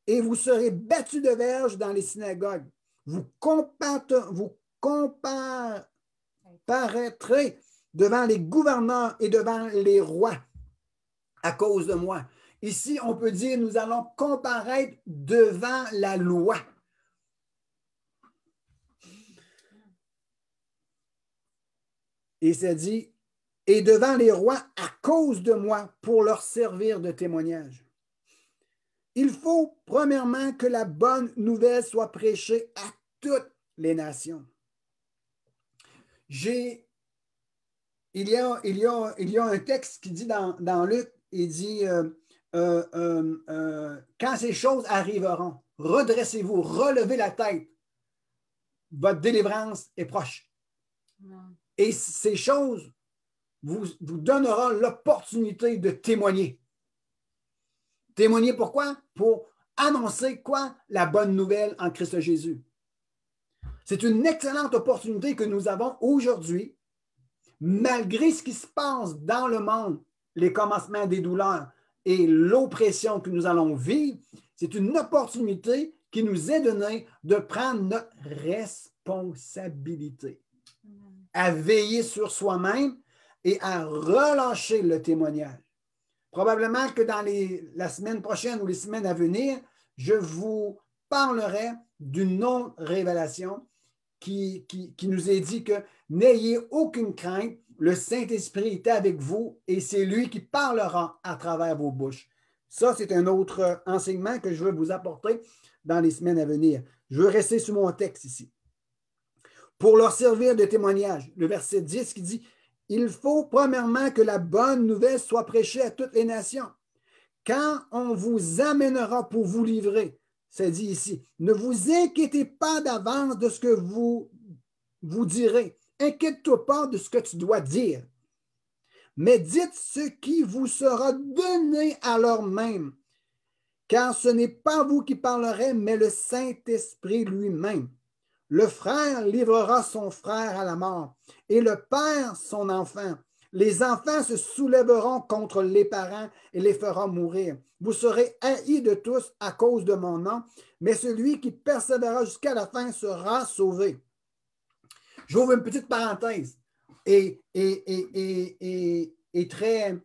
et vous serez battus de verge dans les synagogues. Vous comparaîtrez devant les gouverneurs et devant les rois à cause de moi. Ici, on peut dire, nous allons comparaître devant la loi. Et ça dit, et devant les rois à cause de moi pour leur servir de témoignage. Il faut premièrement que la bonne nouvelle soit prêchée à toutes les nations. Il y a un texte qui dit dans Luc, il dit quand ces choses arriveront, redressez-vous, relevez la tête, votre délivrance est proche. Et ces choses vous donneront l'opportunité de témoigner. Témoigner pourquoi? Pour annoncer quoi? La bonne nouvelle en Christ Jésus. C'est une excellente opportunité que nous avons aujourd'hui, malgré ce qui se passe dans le monde, les commencements des douleurs et l'oppression que nous allons vivre. C'est une opportunité qui nous est donnée de prendre notre responsabilité, à veiller sur soi-même et à relâcher le témoignage. Probablement que dans la semaine prochaine ou les semaines à venir, je vous parlerai d'une autre révélation qui nous est dit que n'ayez aucune crainte, le Saint-Esprit est avec vous et c'est lui qui parlera à travers vos bouches. Ça, c'est un autre enseignement que je veux vous apporter dans les semaines à venir. Je veux rester sur mon texte ici. Pour leur servir de témoignage, le verset 10 qui dit « Il faut premièrement que la bonne nouvelle soit prêchée à toutes les nations. Quand on vous amènera pour vous livrer, ça dit ici, ne vous inquiétez pas d'avance de ce que vous direz. Inquiète-toi pas de ce que tu dois dire. Mais dites ce qui vous sera donné à l'heure même, car ce n'est pas vous qui parlerez, mais le Saint-Esprit lui-même. Le frère livrera son frère à la mort, et le père son enfant. Les enfants se soulèveront contre les parents et les feront mourir. Vous serez haïs de tous à cause de mon nom, mais celui qui persévérera jusqu'à la fin sera sauvé. J'ouvre une petite parenthèse et très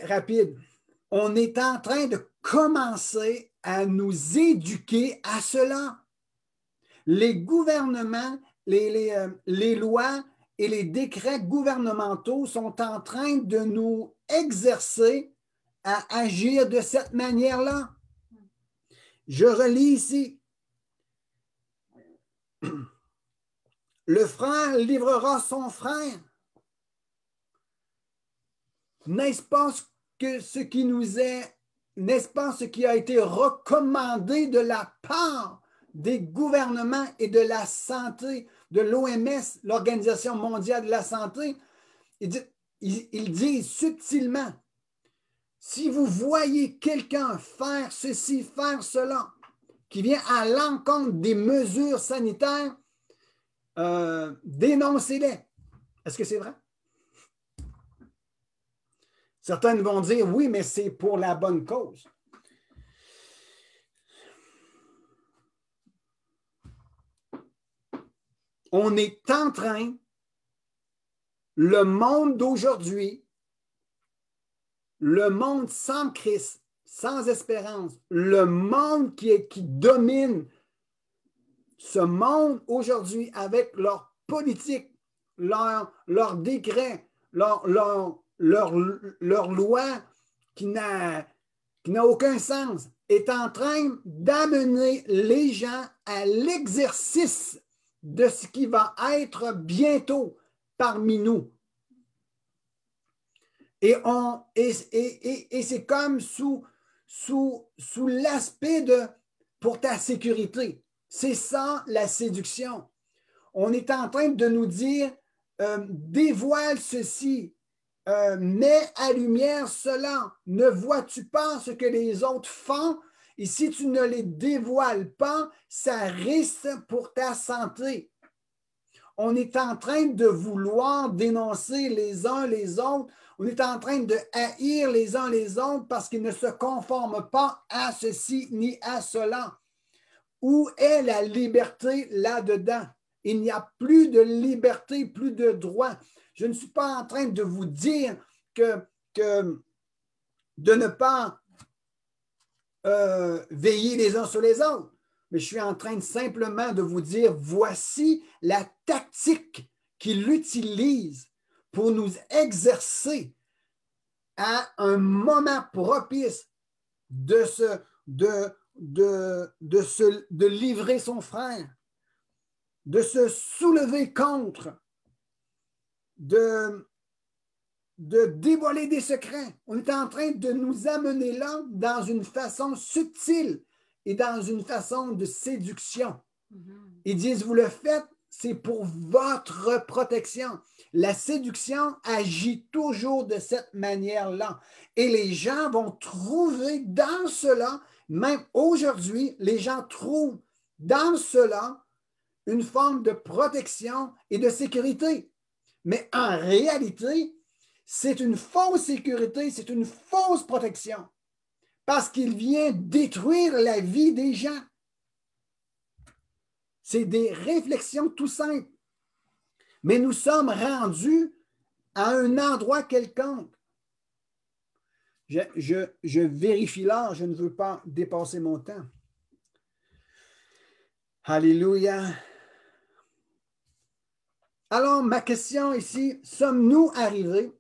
rapide. On est en train de commencer à nous éduquer à cela. Les gouvernements, les lois et les décrets gouvernementaux sont en train de nous exercer à agir de cette manière-là. Je relis ici. Le frère livrera son frère. N'est-ce pas ce qui nous est, n'est-ce pas ce qui a été recommandé de la part des gouvernements et de la santé, de l'OMS, l'Organisation mondiale de la santé? Ils disent subtilement, si vous voyez quelqu'un faire ceci, faire cela, qui vient à l'encontre des mesures sanitaires, dénoncez-les. Est-ce que c'est vrai? Certains vont dire, oui, mais c'est pour la bonne cause. On est en train, le monde d'aujourd'hui, le monde sans Christ, sans espérance, le monde qui domine ce monde aujourd'hui avec leur politique, leur décret, leur loi qui n'a aucun sens, est en train d'amener les gens à l'exercice de ce qui va être bientôt parmi nous. Et c'est comme sous l'aspect de pour ta sécurité. C'est ça la séduction. On est en train de nous dire dévoile ceci, mets à lumière cela. Ne vois-tu pas ce que les autres font? Et si tu ne les dévoiles pas, ça risque pour ta santé. On est en train de vouloir dénoncer les uns les autres. On est en train de haïr les uns les autres parce qu'ils ne se conforment pas à ceci ni à cela. Où est la liberté là-dedans? Il n'y a plus de liberté, plus de droit. Je ne suis pas en train de vous dire que de ne pas veiller les uns sur les autres, mais je suis en train simplement de vous dire, voici la tactique qu'il utilise pour nous exercer à un moment propice de livrer son frère, de se soulever contre, de dévoiler des secrets. On est en train de nous amener là dans une façon subtile et dans une façon de séduction. Ils disent, vous le faites, c'est pour votre protection. La séduction agit toujours de cette manière-là. Et les gens vont trouver dans cela, même aujourd'hui, les gens trouvent dans cela une forme de protection et de sécurité. Mais en réalité, c'est une fausse sécurité, c'est une fausse protection parce qu'il vient détruire la vie des gens. C'est des réflexions tout simples. Mais nous sommes rendus à un endroit quelconque. Je vérifie l'heure, je ne veux pas dépasser mon temps. Alléluia. Alors, ma question ici, sommes-nous arrivés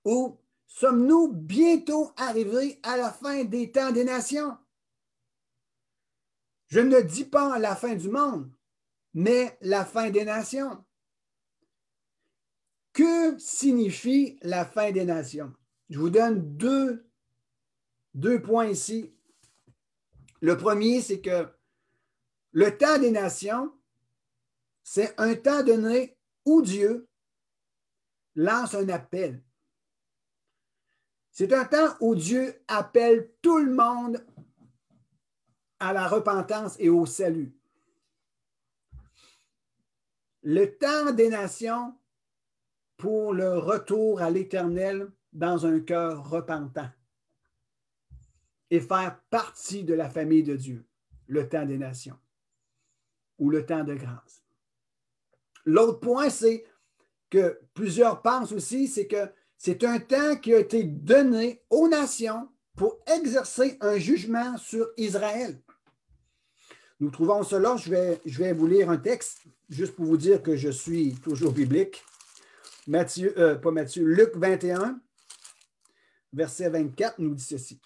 ou sommes-nous bientôt arrivés à la fin des temps des nations? Je ne dis pas la fin du monde, mais la fin des nations. Que signifie la fin des nations? Je vous donne deux points ici. Le premier, c'est que le temps des nations, c'est un temps donné où Dieu lance un appel. C'est un temps où Dieu appelle tout le monde à la repentance et au salut. Le temps des nations pour le retour à l'Éternel dans un cœur repentant et faire partie de la famille de Dieu, le temps des nations ou le temps de grâce. L'autre point, c'est que plusieurs pensent aussi, c'est que c'est un temps qui a été donné aux nations pour exercer un jugement sur Israël. Nous trouvons cela, je vais vous lire un texte, juste pour vous dire que je suis toujours biblique. Luc 21, verset 24, nous dit ceci.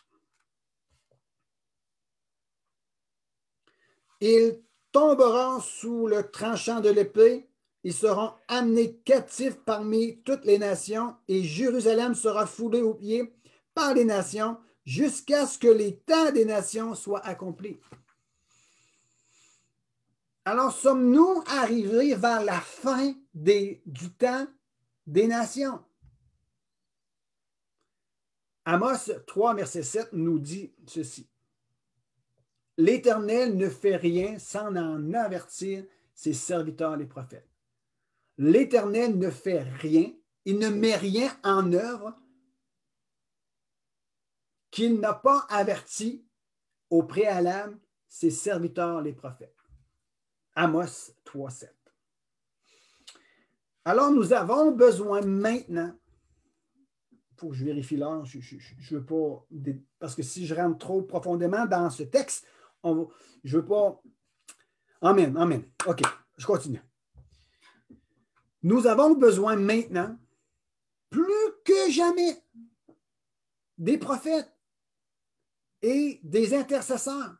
Ils tomberont sous le tranchant de l'épée, ils seront amenés captifs parmi toutes les nations, et Jérusalem sera foulée aux pieds par les nations, jusqu'à ce que les temps des nations soient accomplis. Alors, sommes-nous arrivés vers la fin du temps des nations? Amos 3, verset 7 nous dit ceci. L'Éternel ne fait rien sans en avertir ses serviteurs les prophètes. L'Éternel ne fait rien, il ne met rien en œuvre qu'il n'a pas averti au préalable ses serviteurs les prophètes. Amos 3, 7. Alors, nous avons besoin maintenant, il faut que je vérifie l'heure, je ne veux pas, parce que si je rentre trop profondément dans ce texte, je ne veux pas. Amen, amen. OK, je continue. Nous avons besoin maintenant, plus que jamais, des prophètes et des intercesseurs.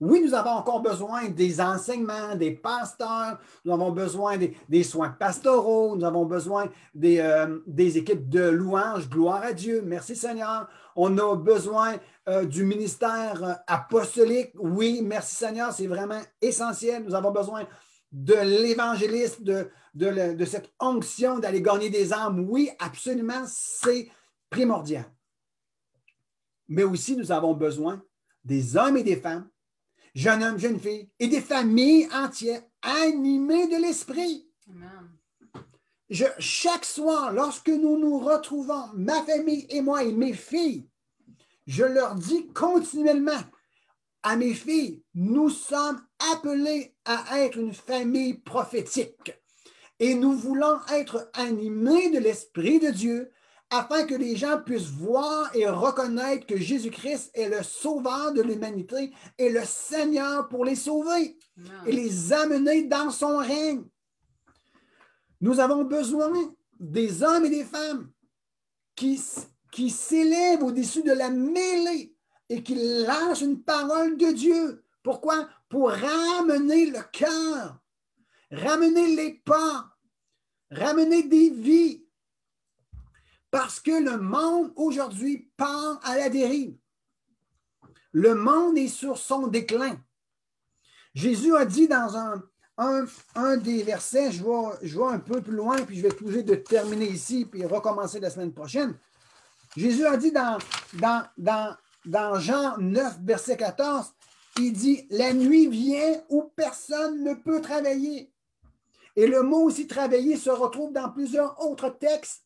Oui, nous avons encore besoin des enseignements, des pasteurs, nous avons besoin des soins pastoraux, nous avons besoin des équipes de louange, gloire à Dieu, merci Seigneur. On a besoin du ministère apostolique, oui, merci Seigneur, c'est vraiment essentiel. Nous avons besoin de l'évangéliste, de cette onction d'aller gagner des âmes, oui, absolument, c'est primordial. Mais aussi, nous avons besoin des hommes et des femmes, jeunes hommes, jeunes filles, et des familles entières animées de l'esprit. Chaque soir, lorsque nous nous retrouvons, ma famille et moi et mes filles, je leur dis continuellement à mes filles, nous sommes appelés à être une famille prophétique et nous voulons être animés de l'Esprit de Dieu afin que les gens puissent voir et reconnaître que Jésus-Christ est le sauveur de l'humanité et le Seigneur pour les sauver et les amener dans son règne. Nous avons besoin des hommes et des femmes qui s'élèvent au-dessus de la mêlée et qui lancent une parole de Dieu. Pourquoi? Pour ramener le cœur, ramener les pas, ramener des vies. Parce que le monde aujourd'hui part à la dérive. Le monde est sur son déclin. Jésus a dit dans un des versets, je vais un peu plus loin, puis je vais être obligé de terminer ici, puis recommencer la semaine prochaine. Jésus a dit dans Jean 9, verset 14, il dit « La nuit vient où personne ne peut travailler ». Et le mot aussi « travailler » se retrouve dans plusieurs autres textes.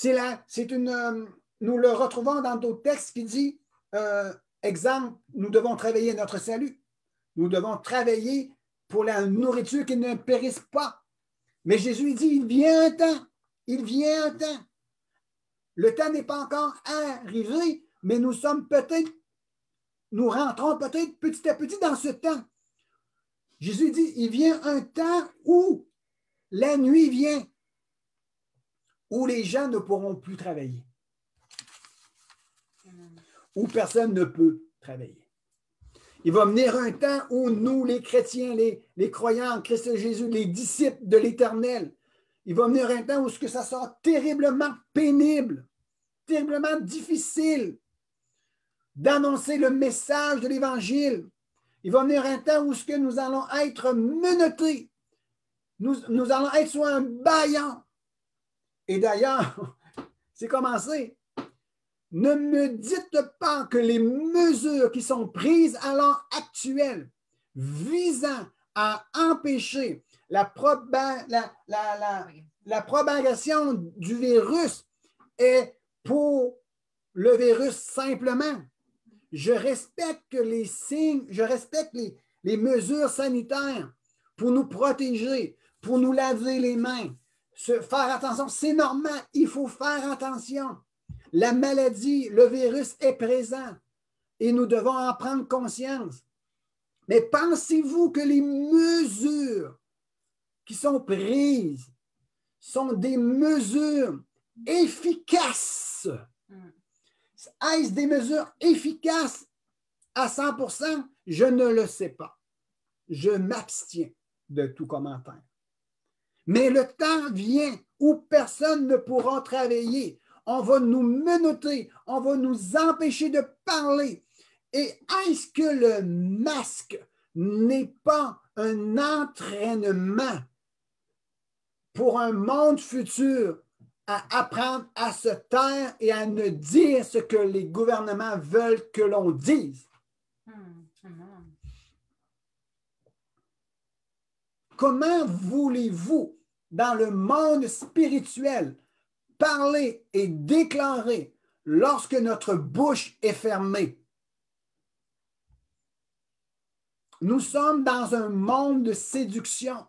Nous le retrouvons dans d'autres textes qui dit, exemple, nous devons travailler notre salut. Nous devons travailler pour la nourriture qui ne périsse pas. Mais Jésus dit, il vient un temps. Il vient un temps. Le temps n'est pas encore arrivé, mais nous rentrons peut-être petit à petit dans ce temps. Jésus dit, il vient un temps où la nuit vient, où les gens ne pourront plus travailler, où personne ne peut travailler. Il va venir un temps où nous, les chrétiens, les croyants en Christ Jésus, les disciples de l'Éternel, il va venir un temps où ça sera terriblement pénible, terriblement difficile d'annoncer le message de l'Évangile. Il va venir un temps où nous allons être menottés. Nous allons être sur un bâillon. Et d'ailleurs, c'est commencé. Ne me dites pas que les mesures qui sont prises à l'heure actuelle visant à empêcher la propagation du virus est pour le virus simplement. Je respecte les signes, je respecte les mesures sanitaires pour nous protéger, pour nous laver les mains. Faire attention, c'est normal, il faut faire attention. La maladie, le virus est présent et nous devons en prendre conscience. Mais pensez-vous que les mesures qui sont prises sont des mesures efficaces? Est-ce des mesures efficaces à 100%? Je ne le sais pas. Je m'abstiens de tout commentaire. Mais le temps vient où personne ne pourra travailler. On va nous menotter, on va nous empêcher de parler. Et est-ce que le masque n'est pas un entraînement pour un monde futur à apprendre à se taire et à ne dire ce que les gouvernements veulent que l'on dise? Comment voulez-vous, dans le monde spirituel, parler et déclarer lorsque notre bouche est fermée? Nous sommes dans un monde de séduction.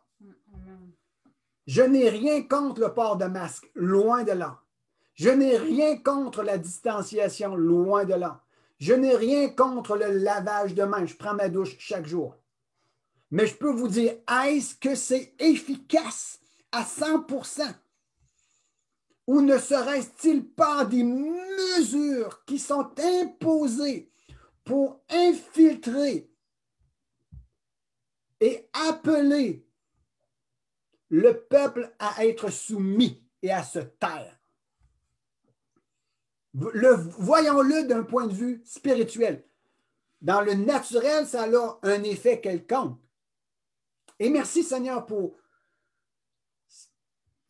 Je n'ai rien contre le port de masque, loin de là. Je n'ai rien contre la distanciation, loin de là. Je n'ai rien contre le lavage de mains. Je prends ma douche chaque jour. Mais je peux vous dire, est-ce que c'est efficace à 100%? Ou ne serait-il pas des mesures qui sont imposées pour infiltrer et appeler le peuple à être soumis et à se taire? Voyons-le d'un point de vue spirituel. Dans le naturel, ça a un effet quelconque. Et merci Seigneur pour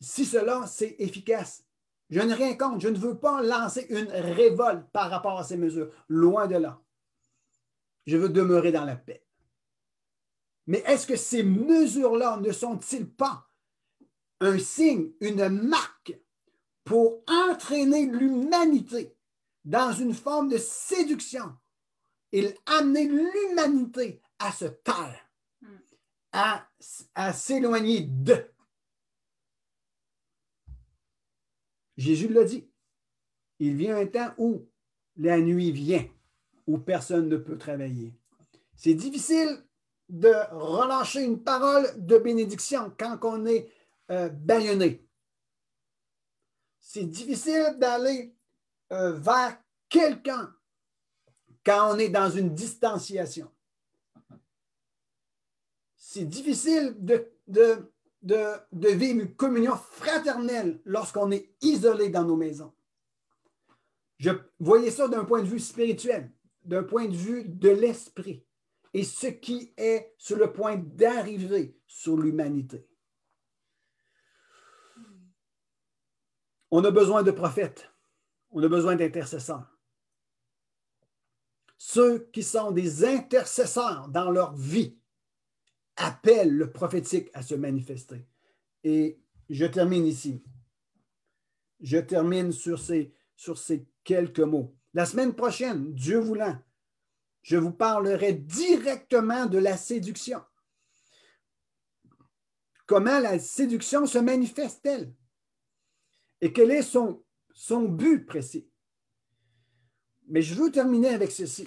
si cela, c'est efficace. Je n'ai rien contre. Je ne veux pas lancer une révolte par rapport à ces mesures. Loin de là. Je veux demeurer dans la paix. Mais est-ce que ces mesures-là ne sont-ils pas un signe, une marque pour entraîner l'humanité dans une forme de séduction et amener l'humanité à se taire, à s'éloigner d'eux? Jésus l'a dit. Il vient un temps où la nuit vient, où personne ne peut travailler. C'est difficile de relâcher une parole de bénédiction quand on est bâillonné. C'est difficile d'aller vers quelqu'un quand on est dans une distanciation. C'est difficile de vivre une communion fraternelle lorsqu'on est isolé dans nos maisons. Je voyais ça d'un point de vue spirituel, d'un point de vue de l'esprit, et ce qui est sur le point d'arriver sur l'humanité. On a besoin de prophètes, on a besoin d'intercesseurs. Ceux qui sont des intercesseurs dans leur vie appellent le prophétique à se manifester. Et je termine ici. Je termine sur ces quelques mots. La semaine prochaine, Dieu voulant, je vous parlerai directement de la séduction. Comment la séduction se manifeste-t-elle? Et quel est son but précis? Mais je veux terminer avec ceci.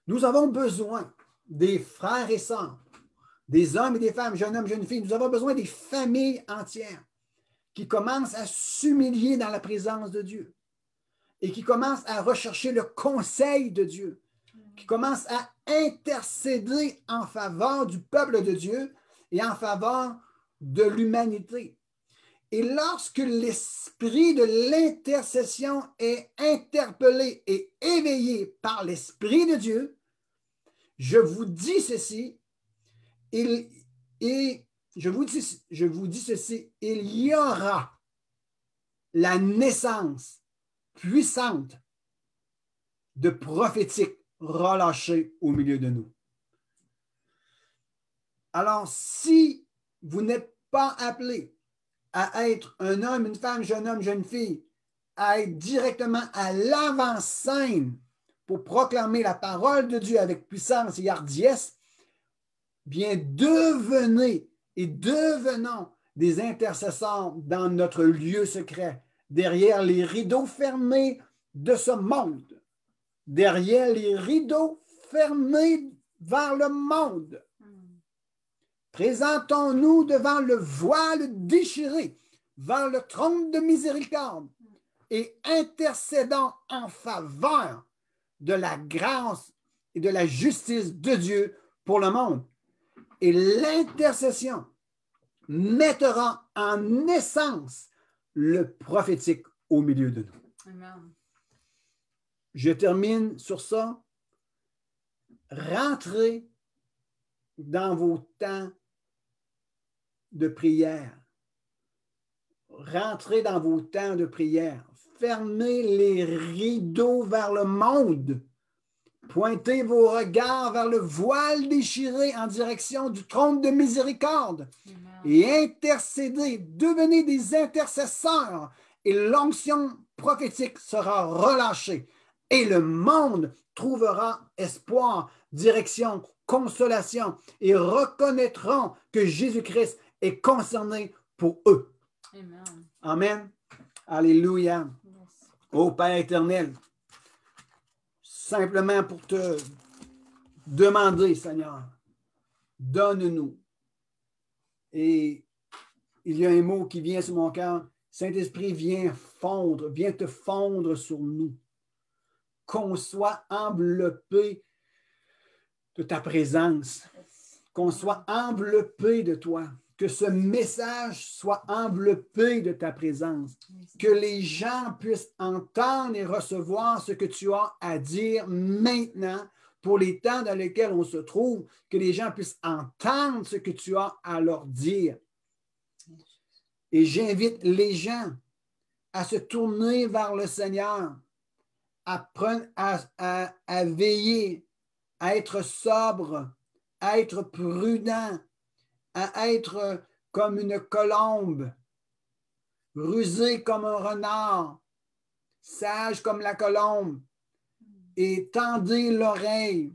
Nous avons besoin des frères et sœurs, des hommes et des femmes, jeunes hommes, jeunes filles. Nous avons besoin des familles entières qui commencent à s'humilier dans la présence de Dieu et qui commencent à rechercher le conseil de Dieu, qui commencent à intercéder en faveur du peuple de Dieu et en faveur de l'humanité. Et lorsque l'esprit de l'intercession est interpellé et éveillé par l'Esprit de Dieu, je vous dis ceci, il y aura la naissance puissante de prophétiques relâchés au milieu de nous. Alors, si vous n'êtes pas appelé à être un homme, une femme, jeune homme, jeune fille, à être directement à l'avant-scène pour proclamer la parole de Dieu avec puissance et hardiesse, bien devenez et devenons des intercesseurs dans notre lieu secret, derrière les rideaux fermés de ce monde, derrière les rideaux fermés vers le monde. Présentons-nous devant le voile déchiré, vers le trône de miséricorde et intercédons en faveur de la grâce et de la justice de Dieu pour le monde. Et l'intercession mettra en naissance le prophétique au milieu de nous. Amen. Je termine sur ça. Rentrez dans vos temps de prière. Rentrez dans vos temps de prière. Fermez les rideaux vers le monde. Pointez vos regards vers le voile déchiré en direction du trône de miséricorde. Amen. Et intercédez, devenez des intercesseurs et l'onction prophétique sera relâchée et le monde trouvera espoir, direction, consolation et reconnaîtront que Jésus-Christ est concerné pour eux. Amen. Amen. Alléluia. Yes. Ô Père éternel, simplement pour te demander, Seigneur, donne-nous et il y a un mot qui vient sur mon cœur. Saint-Esprit, viens te fondre sur nous. Qu'on soit enveloppé de ta présence, qu'on soit enveloppé de toi, que ce message soit enveloppé de ta présence, que les gens puissent entendre et recevoir ce que tu as à dire maintenant pour les temps dans lesquels on se trouve, que les gens puissent entendre ce que tu as à leur dire. Et j'invite les gens à se tourner vers le Seigneur, à veiller, à être sobre, à être prudent, à être comme une colombe, rusé comme un renard, sage comme la colombe, et tendez l'oreille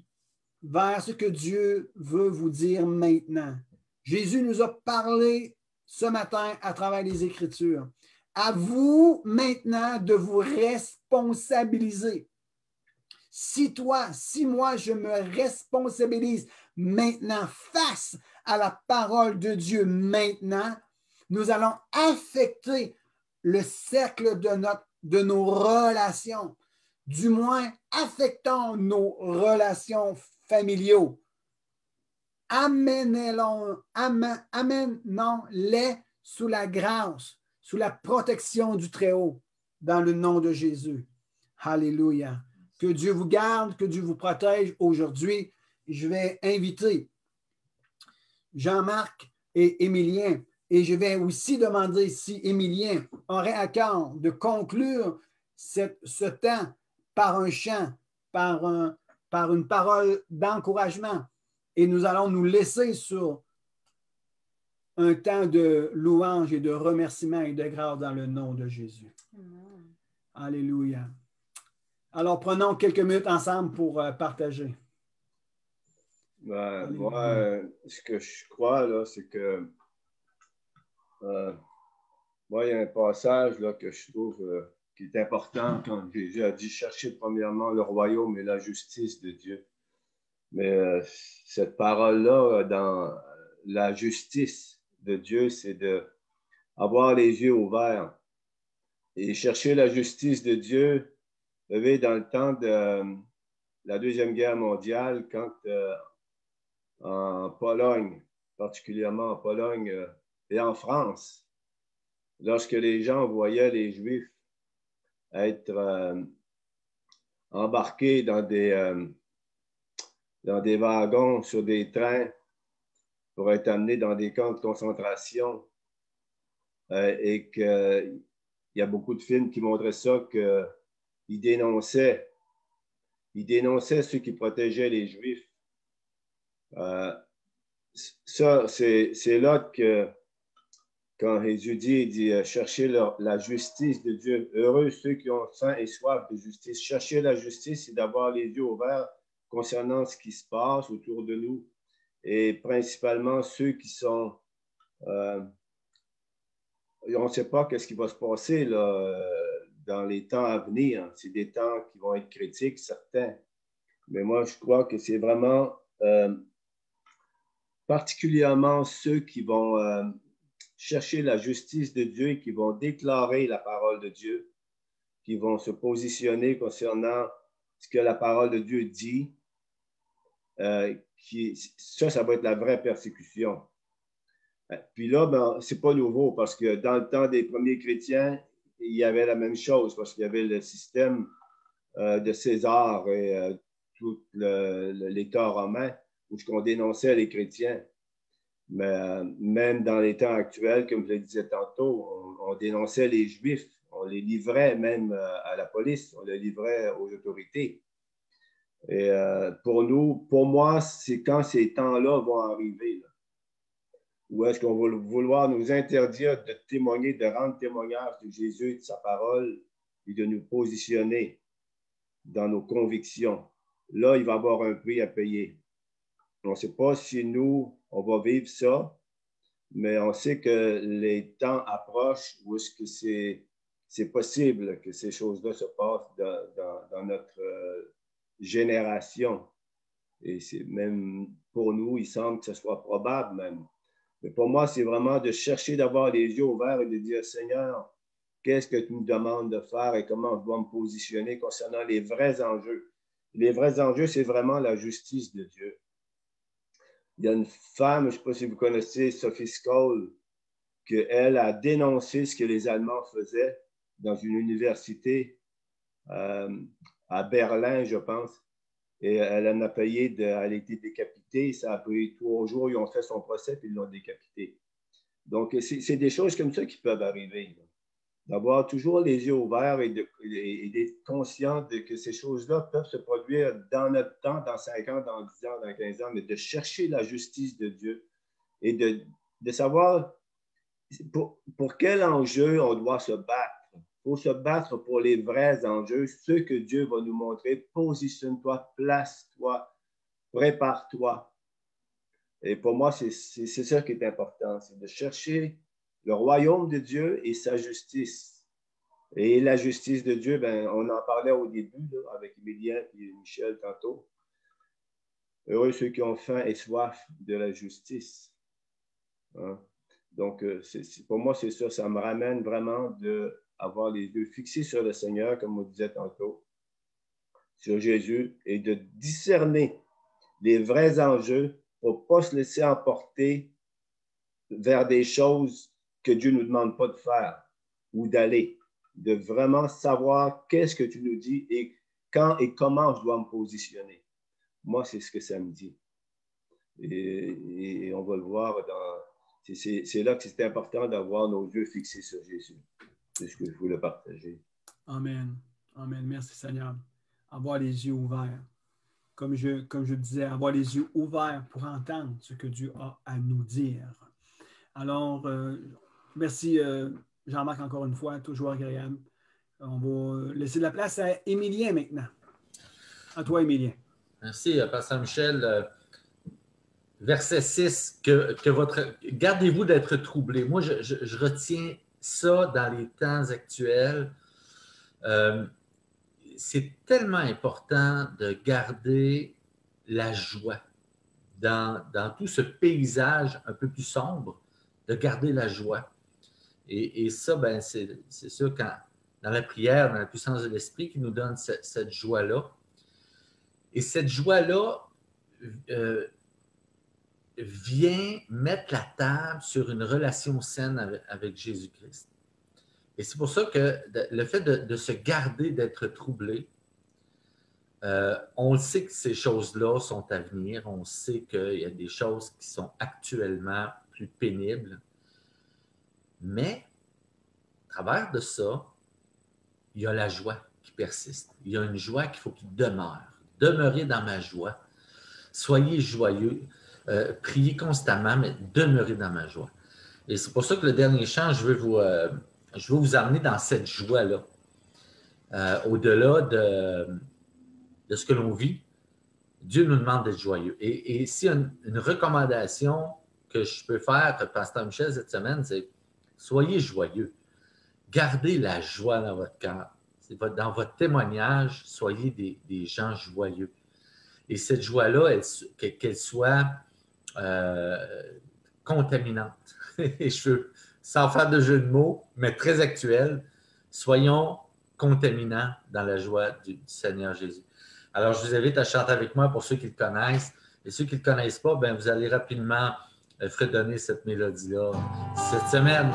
vers ce que Dieu veut vous dire maintenant. Jésus nous a parlé ce matin à travers les Écritures. À vous maintenant de vous responsabiliser. Si moi, je me responsabilise maintenant face à la parole de Dieu maintenant, nous allons affecter le cercle de nos relations. Du moins, affectons nos relations familiaux. Amenons-les sous la grâce, sous la protection du Très-Haut, dans le nom de Jésus. Alléluia. Que Dieu vous garde, que Dieu vous protège aujourd'hui. Je vais inviter Jean-Marc et Émilien, et je vais aussi demander si Émilien aurait à cœur de conclure ce temps par un chant, par une parole d'encouragement. Et nous allons nous laisser sur un temps de louange et de remerciement et de grâce dans le nom de Jésus. Amen. Alléluia. Alors, prenons quelques minutes ensemble pour partager. Moi, ce que je crois, là, c'est que moi, il y a un passage là, que je trouve qui est important quand Jésus a dit « Cherchez premièrement le royaume et la justice de Dieu ». Mais cette parole-là, dans la justice de Dieu, c'est d'avoir les yeux ouverts et chercher la justice de Dieu. Vous savez, dans le temps de la Deuxième Guerre mondiale, quand en Pologne, particulièrement en Pologne et en France, lorsque les gens voyaient les Juifs être embarqués dans des wagons, sur des trains, pour être amenés dans des camps de concentration, et qu'il y a beaucoup de films qui montraient ça, qu'ils dénonçaient ceux qui protégeaient les Juifs. Ça, c'est là que, quand Jésus dit cherchez la justice de Dieu. Heureux ceux qui ont faim et soif de justice. Chercher la justice, c'est d'avoir les yeux ouverts concernant ce qui se passe autour de nous, et principalement ceux qui sont... on ne sait pas qu'est-ce qui va se passer là, dans les temps à venir. C'est des temps qui vont être critiques, certains. Mais moi, je crois que c'est vraiment particulièrement ceux qui vont chercher la justice de Dieu et qui vont déclarer la parole de Dieu, qui vont se positionner concernant ce que la parole de Dieu dit. Ça va être la vraie persécution. Puis là, ben, c'est pas nouveau parce que dans le temps des premiers chrétiens, il y avait la même chose parce qu'il y avait le système de César et tout l'État romain où on dénonçait les chrétiens. Mais même dans les temps actuels, comme je le disais tantôt, on dénonçait les Juifs, on les livrait même à la police, on les livrait aux autorités. Et pour moi, c'est quand ces temps-là vont arriver, là, où est-ce qu'on va vouloir nous interdire de témoigner, de rendre témoignage de Jésus et de sa parole et de nous positionner dans nos convictions. Là, il va y avoir un prix à payer. On ne sait pas si nous, on va vivre ça, mais on sait que les temps approchent où est-ce que c'est possible que ces choses-là se passent dans notre génération. Et c'est même pour nous, il semble que ce soit probable même. Mais pour moi, c'est vraiment de chercher d'avoir les yeux ouverts et de dire, Seigneur, qu'est-ce que tu me demandes de faire et comment je dois me positionner concernant les vrais enjeux. Les vrais enjeux, c'est vraiment la justice de Dieu. Il y a une femme, je ne sais pas si vous connaissez, Sophie Scholl, qu'elle a dénoncé ce que les Allemands faisaient dans une université à Berlin, je pense. Et elle en a payé, elle a été décapitée. Ça a pris 3 jours, ils ont fait son procès et ils l'ont décapitée. Donc, c'est des choses comme ça qui peuvent arriver. D'avoir toujours les yeux ouverts et d'être conscient que ces choses-là peuvent se produire dans notre temps, dans 5 ans, dans 10 ans, dans 15 ans, mais de chercher la justice de Dieu et de savoir pour quel enjeu on doit se battre. Il faut se battre pour les vrais enjeux, ceux que Dieu va nous montrer. Positionne-toi, place-toi, prépare-toi. Et pour moi, c'est ça qui est important, c'est de chercher le royaume de Dieu et sa justice. Et la justice de Dieu, ben, on en parlait au début là, avec Emilien et Michel tantôt. Heureux ceux qui ont faim et soif de la justice. Hein? Donc, pour moi, c'est ça. Ça me ramène vraiment d'avoir les yeux fixés sur le Seigneur, comme on disait tantôt, sur Jésus, et de discerner les vrais enjeux pour ne pas se laisser emporter vers des choses que Dieu ne nous demande pas de faire ou d'aller. De vraiment savoir qu'est-ce que tu nous dis et quand et comment je dois me positionner. Moi, c'est ce que ça me dit. Et on va le voir c'est là que c'est important d'avoir nos yeux fixés sur Jésus. C'est ce que je voulais partager. Amen. Amen. Merci Seigneur. Avoir les yeux ouverts. Comme je disais, avoir les yeux ouverts pour entendre ce que Dieu a à nous dire. Alors, merci Jean-Marc encore une fois, toujours agréable. On va laisser de la place à Émilien maintenant. À toi, Émilien. Merci, Pasteur Michel. Verset 6, gardez-vous d'être troublés. Moi, je retiens ça dans les temps actuels. C'est tellement important de garder la joie dans tout ce paysage un peu plus sombre, de garder la joie. Et ça, ben, c'est ça, dans la prière, dans la puissance de l'Esprit, qui nous donne cette joie-là. Et cette joie-là vient mettre la table sur une relation saine avec Jésus-Christ. Et c'est pour ça que le fait de se garder d'être troublé, on sait que ces choses-là sont à venir, on sait qu'il y a des choses qui sont actuellement plus pénibles, mais à travers de ça, il y a la joie qui persiste. Il y a une joie qu'il faut qu'il demeure. Demeurez dans ma joie. Soyez joyeux. Priez constamment, mais demeurez dans ma joie. Et c'est pour ça que le dernier chant, je veux vous amener dans cette joie-là. Au-delà de ce que l'on vit, Dieu nous demande d'être joyeux. Et s'il y a une recommandation que je peux faire, Pasteur Michel, cette semaine, c'est soyez joyeux. Gardez la joie dans votre cœur. Dans votre témoignage, soyez des gens joyeux. Et cette joie-là, qu'elle soit contaminante. Et je veux, sans faire de jeu de mots, mais très actuel, soyons contaminants dans la joie du Seigneur Jésus. Alors, je vous invite à chanter avec moi pour ceux qui le connaissent. Et ceux qui ne le connaissent pas, bien, vous allez rapidement fredonner cette mélodie-là cette semaine.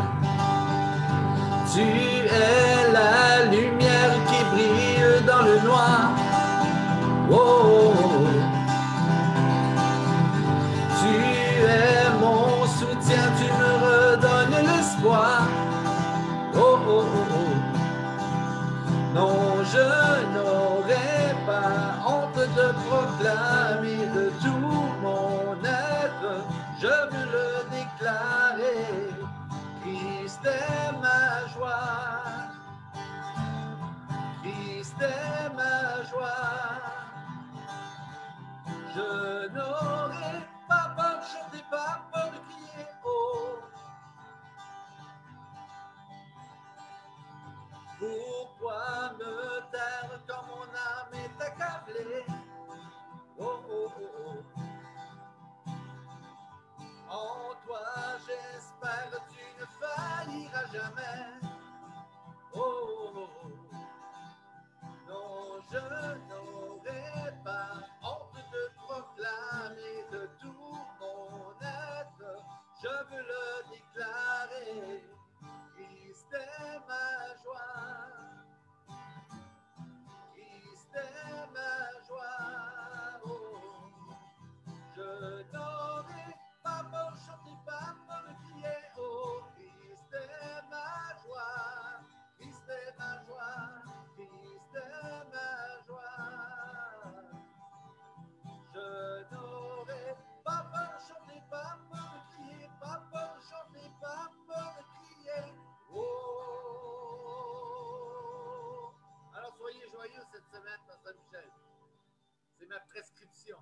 Tu es la lumière qui brille dans le noir. Oh, oh, oh. Tu es mon soutien, tu me redonnes l'espoir. Oh, oh, oh, oh. Non, je n'aurai pas honte de proclamer de tout mon être. Je veux le déclarer. Christ est ma joie. Christ est ma joie. Je n'aurai pas peur de chanter, pas peur de crier haut. Pourquoi me taire quand mon âme est accablée? Oh, oh, oh, oh. En toi je n'aurai pas honte de proclamer de tout mon être. Je veux le déclarer. Christ est ma joie. Christ est ma joie. Oh, je n'aurai pas peur, chanter, pas peur de crier. Oh, Christ est ma joie. Christ est ma joie. Christ est ma joie. Je n'aurai pas peur, chanter, pas peur de crier. Pas peur, chanter, pas peur de crier. Oh. Alors soyez joyeux cette semaine dans Saint-Michel. C'est ma prescription.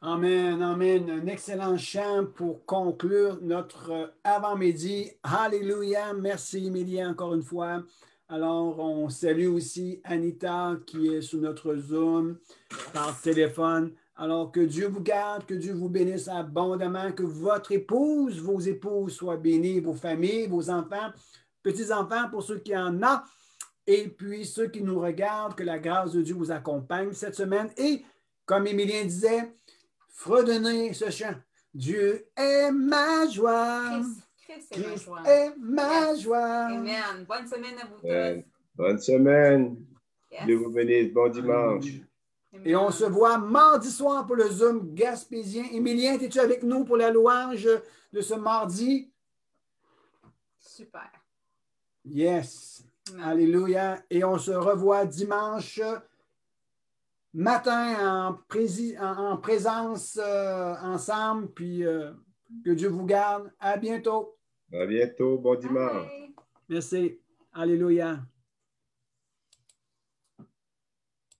Amen, amen. Un excellent chant pour conclure notre avant-midi. Alléluia. Merci, Émilie, encore une fois. Alors, on salue aussi Anita qui est sur notre Zoom par téléphone. Alors, que Dieu vous garde, que Dieu vous bénisse abondamment, que votre épouse, vos épouses soient bénies, vos familles, vos enfants, petits-enfants pour ceux qui en ont. Et puis, ceux qui nous regardent, que la grâce de Dieu vous accompagne cette semaine. Et, comme Émilien disait, fredonnez ce chant. Dieu est ma joie. Christ est ma joie. Est ma joie. Amen. Bonne semaine à vous tous. Bonne semaine. Yes. Dieu vous bénisse. Bon dimanche. Amen. Et on se voit mardi soir pour le Zoom gaspésien. Émilien, es-tu avec nous pour la louange de ce mardi? Super. Yes. Amen. Alléluia. Et on se revoit dimanche matin en présence ensemble. Puis que Dieu vous garde. À bientôt. À bientôt. Bon dimanche. Bye. Merci. Alléluia.